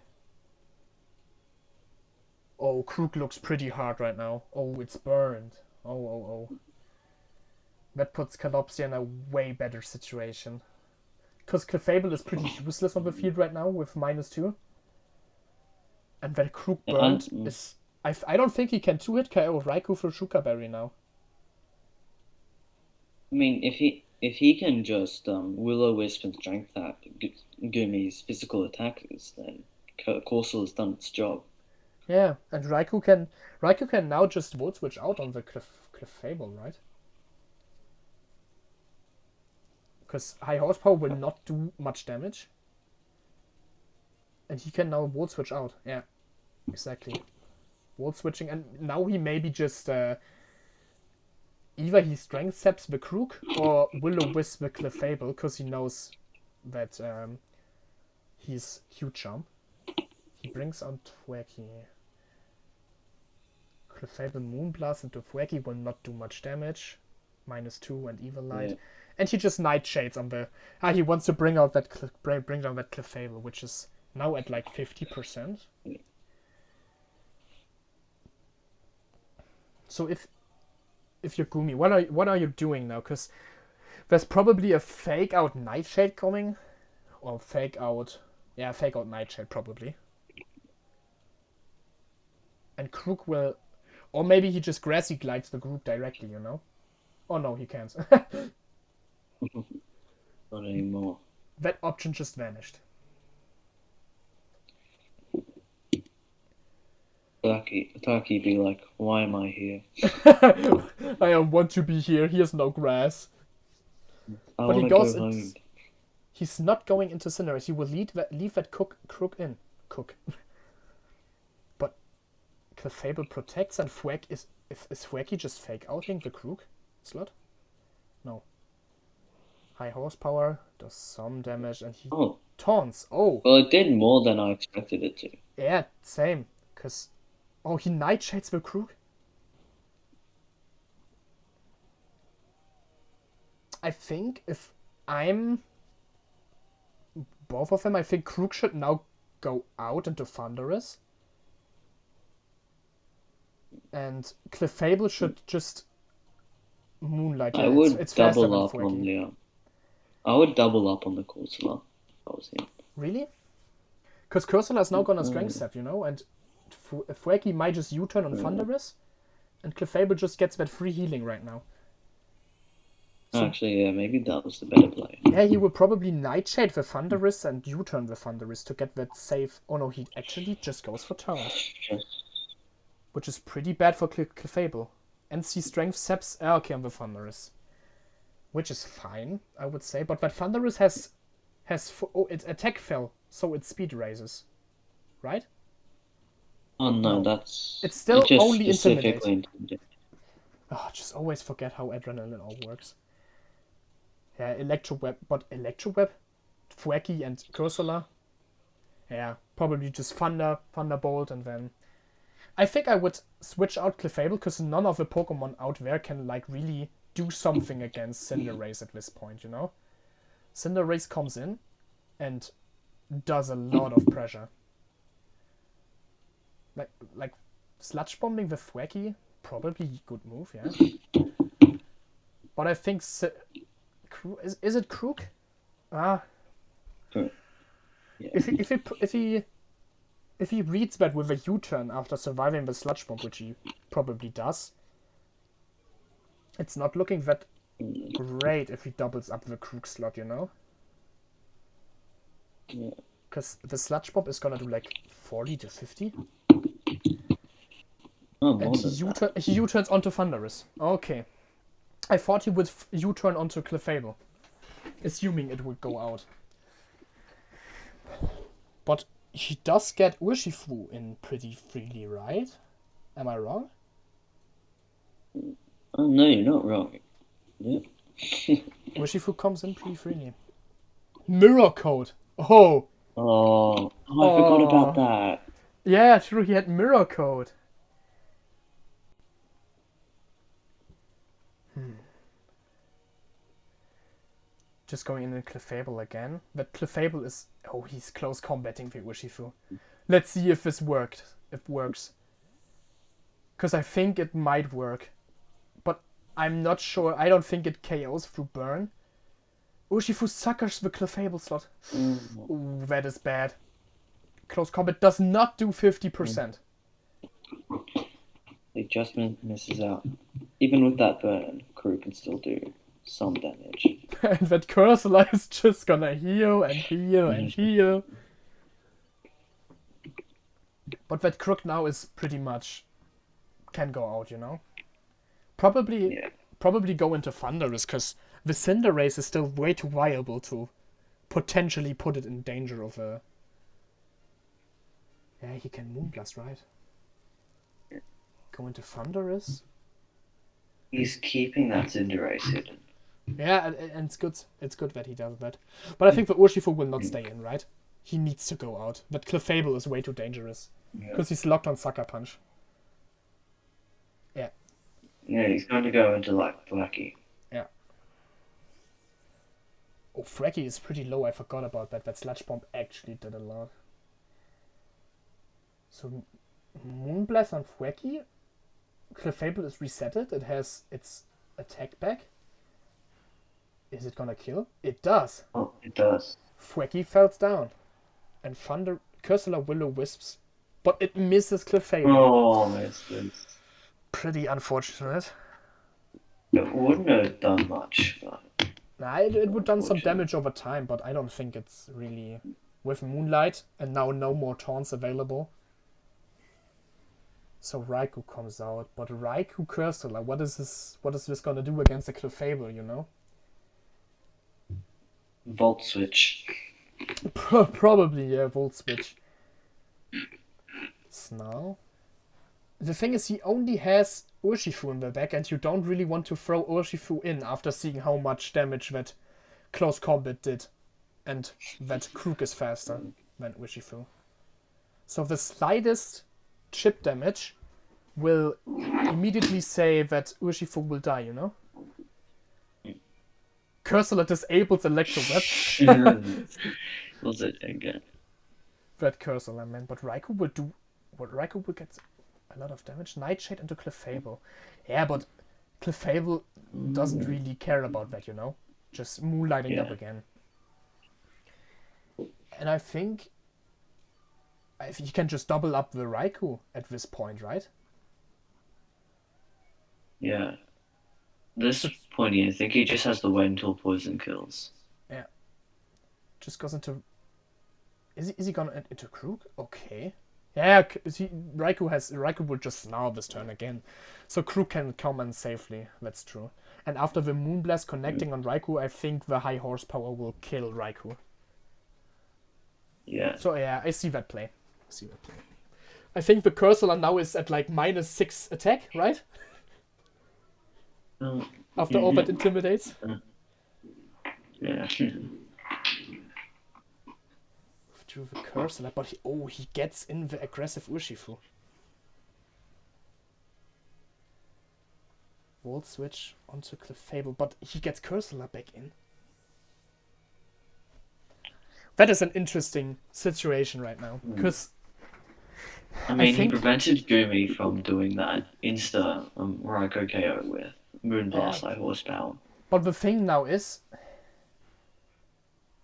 Oh, Crook looks pretty hard right now. Oh, it's burned. Oh. That puts Calopsia in a way better situation. Because Clefable is pretty useless on the field right now with -2. And that Crook burned is... I don't think he can 2-hit KO Raikou for Shuka Berry now. I mean, if he can just Will-O-Wisp and Strength Tap Gumi's physical attackers, then Corsola has done its job. Yeah, and Raikou can now just Volt Switch out on the Clefable, right? Because high horsepower will not do much damage. And he can now Volt Switch out. Yeah, exactly. Volt Switching, and now he maybe just... either he Strength Steps the Crook or Will-O-Wisp the Clefable, because he knows that he's huge jump. He brings on Thwacky. Clefable Moonblast into Thwacky will not do much damage. -2 and Evil Light. Yeah. And he just Nightshades on the... he wants to bring out that bring down that Clefable, which is now at like 50%. Yeah. So if you're Gumi, what are you doing now? Because there's probably a fake out Nightshade coming, or fake out Nightshade probably. And Crook will, or maybe he just Grassy Glides the group directly, you know? Oh no, he can't. Not anymore. That option just vanished. Turkey be like, why am I here? I don't want to be here. Here's no grass. I But he want to goes. go home. He's not going into Cinderace. He will leave that crook in. Cook. But Clefable protects and Fwek is Fweki just fake outing the crook slot? No. High horsepower, does some damage, and he taunts. Oh. Well, it did more than I expected it to. Yeah, same. Because, he nightshades the crook? I think if I'm both of them, I think Crook should now go out into Thunderous. And Clefable should just Moonlight. I would double up on the. I would double up on the Corsola if I was him. Really? Because Corsola is now gonna Strength Step, and Fweki might just U-turn on Thunderous, and Clefable just gets that free healing right now. So, actually, yeah, maybe that was the better play. Yeah, he will probably Nightshade the Thunderous and U-turn the Thunderous to get that safe. Oh no, he actually just goes for Taunt. Which is pretty bad for Clefable. NC Strength Steps on the Thunderous. Which is fine, I would say. But that Thunderous has its attack fell, so its speed raises. Right? Oh no, that's... It's still only Intimidate. Oh, I just always forget how Adrenaline all works. Yeah, Electro Web, but Electro Web, Fweki and Corsola. Yeah, probably just Thunderbolt, and then I think I would switch out Clefable because none of the Pokemon out there can really do something against Cinderace at this point. Cinderace comes in and does a lot of pressure. Like Sludge Bombing the Fweki, probably good move, yeah. But I think is it Crook? Yeah. If he reads that with a U-turn after surviving the Sludge Bomb, which he probably does, it's not looking that great if he doubles up the Crook slot, Yeah. Because the Sludge Bomb is gonna do 40 to 50. Oh, and he U-turns onto Thunderous. Okay. I thought he would U-turn onto Clefable, assuming it would go out. But he does get Urshifu in pretty freely, right? Am I wrong? Oh, no, you're not wrong. Yeah. Urshifu comes in pretty freely. Mirror Code! Oh! Oh, I forgot about that. Yeah, true, he had Mirror Code. Just going in Clefable again. But Clefable is... Oh, he's close combating the Urshifu. Let's see if this works. Because I think it might work. But I'm not sure. I don't think it KOs through Burn. Urshifu suckers the Clefable slot. Ooh, that is bad. Close combat does not do 50%. It just misses out. Even with that burn, Crew can still do some damage. And that Corsola is just gonna heal and heal and heal. But that Crook now is pretty much can go out, Probably go into Thunderous, because the Cinderace is still way too viable to potentially put it in danger of a... Yeah, he can Moonblast, right? Go into Thunderous? He's keeping that Cinderace hidden. Yeah, and it's good. It's good that he does that. But I think the Urshifu will not stay in, right? He needs to go out. That Clefable is way too dangerous. Because he's locked on Sucker Punch. Yeah. Yeah, he's going to go into, Flaky. Yeah. Oh, Flaky is pretty low. I forgot about that. That Sludge Bomb actually did a lot. So, Moonblast on Flaky. Clefable is resetted. It has its attack back. Is it gonna kill? It does. Oh, it does. Fweki falls down. And Corsola Will-O-Wisps. But it misses Clefable. Oh, misses. Pretty unfortunate. It wouldn't have done much. But... Nah, it would have done some damage over time, but I don't think it's really... With Moonlight, and now no more taunts available. So Raikou comes out, but Raikou Cursor, what is this? What is this gonna do against the Clefable? You know? Volt Switch. Probably, yeah, Volt Switch. Snarl. The thing is, he only has Urshifu in the back, and you don't really want to throw Urshifu in after seeing how much damage that Close Combat did, and that Krook is faster than Urshifu. So the slightest chip damage will immediately say that Urshifu will die, you know? Cursor disables Electro Web. Was it again? That Cursor, I meant, but Raikou will do. What Raikou will get a lot of damage. Nightshade into Clefable. Yeah, but Clefable doesn't really care about that, you know? Just moonlighting up again. And I think you can just double up the Raikou at this point, right? Yeah. This point, I think he just has to wait until poison kills. Yeah. Just goes into. Is he gonna into Krook? Okay. Yeah, Raikou will just snarl this turn again. So Krook can come in safely, that's true. And after the Moonblast connecting on Raikou, I think the high horsepower will kill Raikou. Yeah. So yeah, I see that play. I think the Cursor now is at like -6 attack, right? After all that intimidates. Yeah. Through the Cursor, but he gets in the aggressive Urshifu. Volt Switch onto Clefable, but he gets Cursor back in. That is an interesting situation right now, because I mean, he prevented Gumi from doing that insta Raikou KO with Moonblast High Horsepower. But the thing now is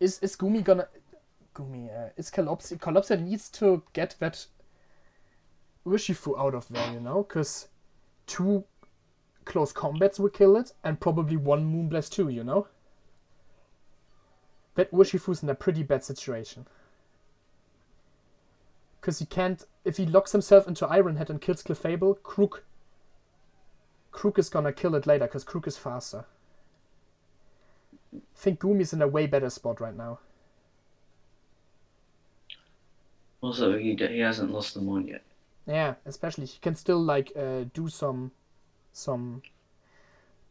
Gumi gonna... is Kalopsia... Kalopsia needs to get that Urshifu out of there, you know? Because 2 close combats will kill it, and probably 1 Moonblast too, you know? That Urshifu's in a pretty bad situation. Because he can't... If he locks himself into Iron Head and kills Clefable, Krook is gonna kill it later, because Krook is faster. I think Gumi's in a way better spot right now. Also, he hasn't lost them on yet. Yeah, especially he can still like do some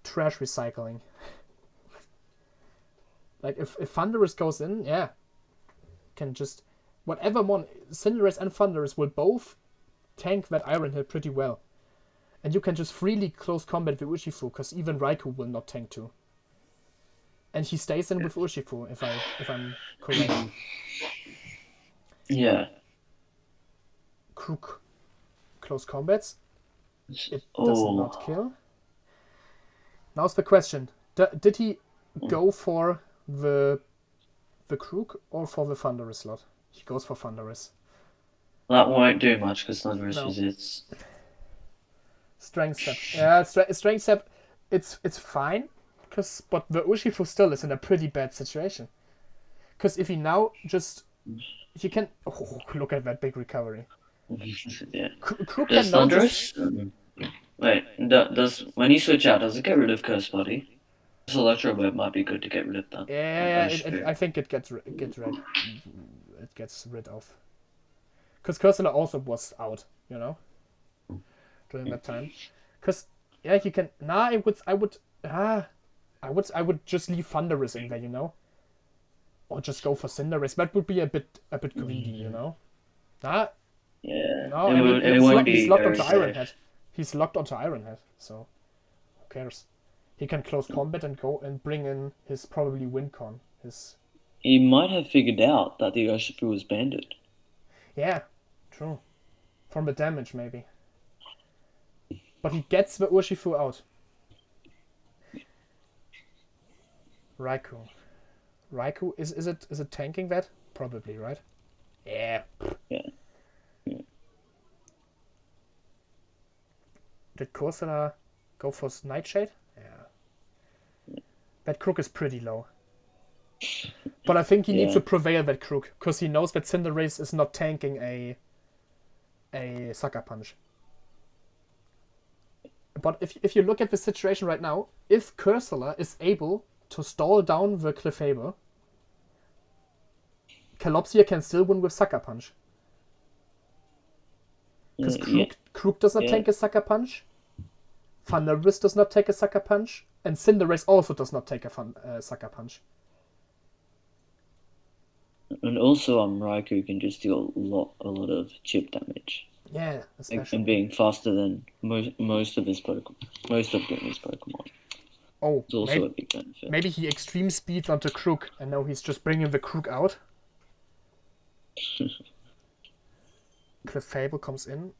trash recycling. Like if Thunderous goes in, yeah, can just whatever Cinderace and Thunderous will both tank that Iron Head pretty well, and you can just freely close combat with Urshifu because even Raikou will not tank too. And he stays in with Urshifu if I'm correct. Yeah. Krook close combats. It does not kill. Now's the question: did he go for the Krook or for the Thunderous slot? He goes for Thunderous. That won't do much because Thunderous resists. Strength step. Yeah, strength step. It's fine, but the Urshifu still is in a pretty bad situation. Because if he now just he can look at that big recovery. Yeah. Krook does Thunderous? Wait, does when you switch out, does it get rid of Curse Body? This Electro Web might be good to get rid of that. Yeah, I think it gets rid. It gets rid of. Because Cursor also was out, you know, during that time. Because yeah, he can. Nah, I would just leave Thunderous in there, you know, or just go for Cinderace. That would be a bit greedy, you know. Nah. Yeah. No, he's locked onto Iron Head. He's locked onto Iron Head, so who cares? He can close combat and go and bring in his probably WinCon. He might have figured out that the Urshifu was banded. Yeah, true. From the damage, maybe. But he gets the Urshifu out. Raikou, is it tanking that? Probably, right? Yeah. Yeah. Did Corsola go for Nightshade? Yeah. That Krook is pretty low. But I think he needs to prevail that Krook, because he knows that Cinderace is not tanking a Sucker Punch. But if you look at the situation right now, if Cursor is able to stall down the Clefable, Calopsia can still win with Sucker Punch. Because Krug does not take a Sucker Punch, Thunderwrist does not take a Sucker Punch, and Cinderace also does not take a Sucker Punch. And also, Raikou can just deal a lot of chip damage. Yeah, especially. And being faster than most of Gummy's Pokemon. Oh, it's also a big benefit. Maybe he extreme speeds onto Krug, and now he's just bringing the Krug out. Clefable comes in.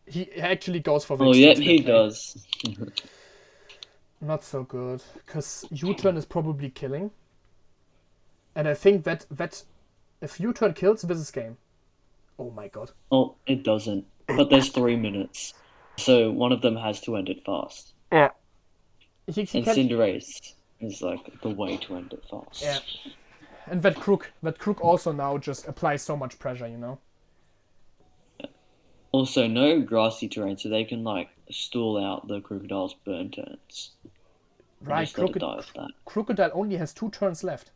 He actually goes for the he does. Not so good, because U-turn is probably killing. And I think that if U-turn kills, this is game. Oh my god. Oh, it doesn't. But there's 3 minutes. So one of them has to end it fast. Yeah. And Cinderace is like the way to end it fast. Yeah. And that Krug also now just applies so much pressure, you know? Yeah. Also, no grassy terrain, so they can like stall out the Crocodile's burn turns. Right, Crocodile only has 2 turns left.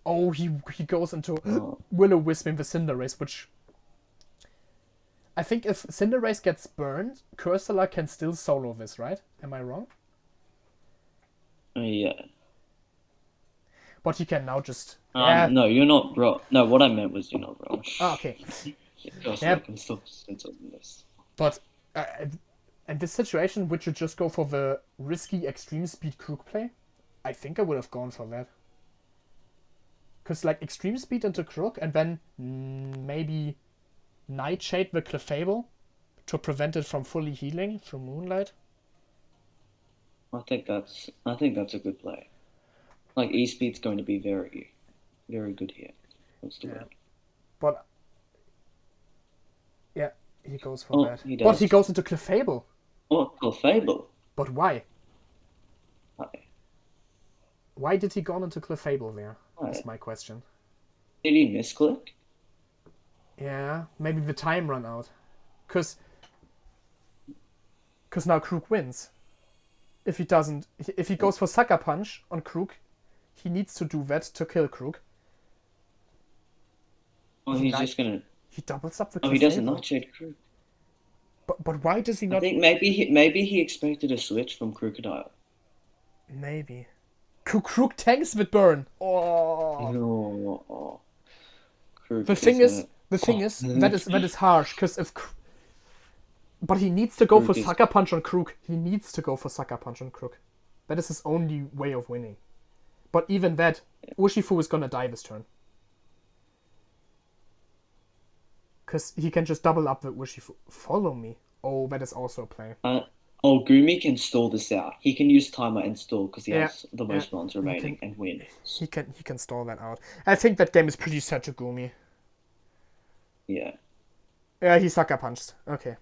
Oh, he goes into Will-O-Wisp in the Cinderace, which... I think if Cinderace gets burned, Cursor can still solo this, right? Am I wrong? Yeah. But he can now just... No, you're not wrong. No, what I meant was you're not wrong. Ah, okay. Cursor can still censor this. But in this situation, would you just go for the risky extreme speed Krug play? I think I would have gone for that. Because like extreme speed into Krug and then maybe Nightshade the Clefable to prevent it from fully healing through Moonlight. I think that's a good play. Like E-Speed's going to be very, very good here. That's the word. But yeah, he goes for that. But he goes into Clefable. Oh, Clefable. But why? Why? Why did he go into Clefable there? That's my question. Did he misclick? Yeah, maybe the time ran out. Because now Krug wins. If he goes for Sucker Punch on Krug, he needs to do that to kill Krug. Oh, he's just gonna... He doubles up the Clefable. Oh, he doesn't Nightshade Krug. But why does he not... I think maybe he expected a switch from Crocodile. Maybe. Krug tanks with burn. Oh. No. The thing is, that is harsh because but he needs to go for Sucker Punch on Krug. That is his only way of winning. But even that, Urshifu is gonna die this turn. Because he can just double up with Urshifu. Follow me. Oh, that is also a play. Gumi can stall this out. He can use timer and stall because he has the most runs remaining and win. He can stall that out. I think that game is pretty set to Gumi. Yeah. Yeah, he Sucker Punched. Okay.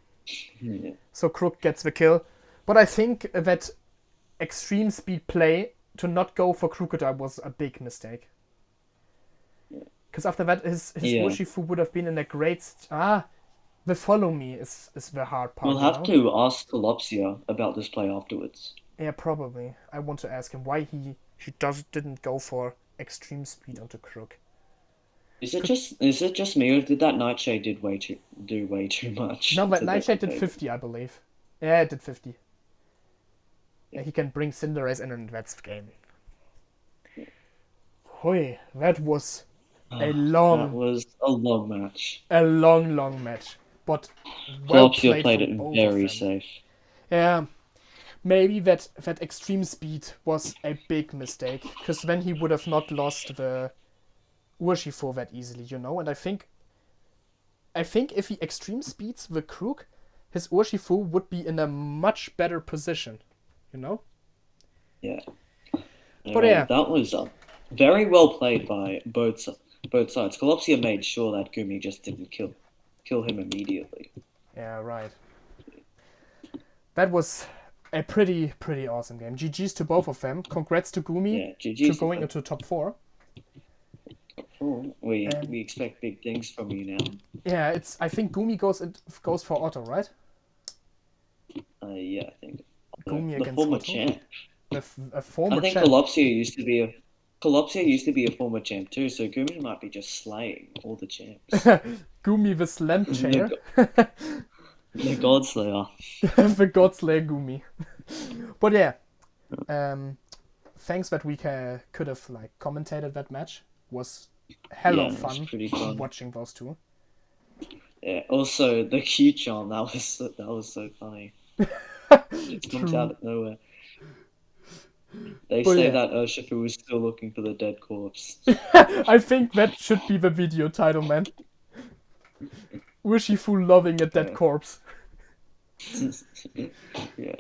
Yeah. So Krug gets the kill. But I think that extreme speed play to not go for Crocodile was a big mistake. Because after that, his Urshifu would have been in a great... the follow me is the hard part. We'll have to ask Calopsia about this play afterwards. Yeah, probably. I want to ask him why he didn't go for extreme speed onto Krug. Is it just me, or did that Nightshade do way too much? No, but Nightshade did 50, I believe. Yeah, it did 50. Yeah, he can bring Cinderace in and that's the game. Hoi, that was a long match. A long match. But Calopsia played it very safe. Yeah. Maybe that extreme speed was a big mistake, because then he would have not lost the Urshifu that easily, you know? And I think if he extreme speeds the Krug, his Urshifu would be in a much better position, you know? Yeah. But yeah. That was very well played by both sides. Calopsia made sure that Gumi just didn't kill him immediately. Yeah, right. That was a pretty awesome game. GG's to both of them. Congrats to Gumi to going into top 4. We expect big things from you now. Yeah, I think Gumi goes for Otto, right? Yeah, I think Gumi the against former Otto. champ. A former I think champ. Collapsia used to be a former champ too, so Gumi might be just slaying all the champs. Gumi the Slam Chair. The Godslayer. The Godslayer Gumi. But yeah, thanks that we could have like commentated that match. Was hell of It was fun pretty fun. watching those two. Yeah. Also, the Q charm that was so funny. It comes out of nowhere. They say that Urshifu was still looking for the dead corpse. I think that should be the video title, man. Urshifu loving a dead corpse. Yeah.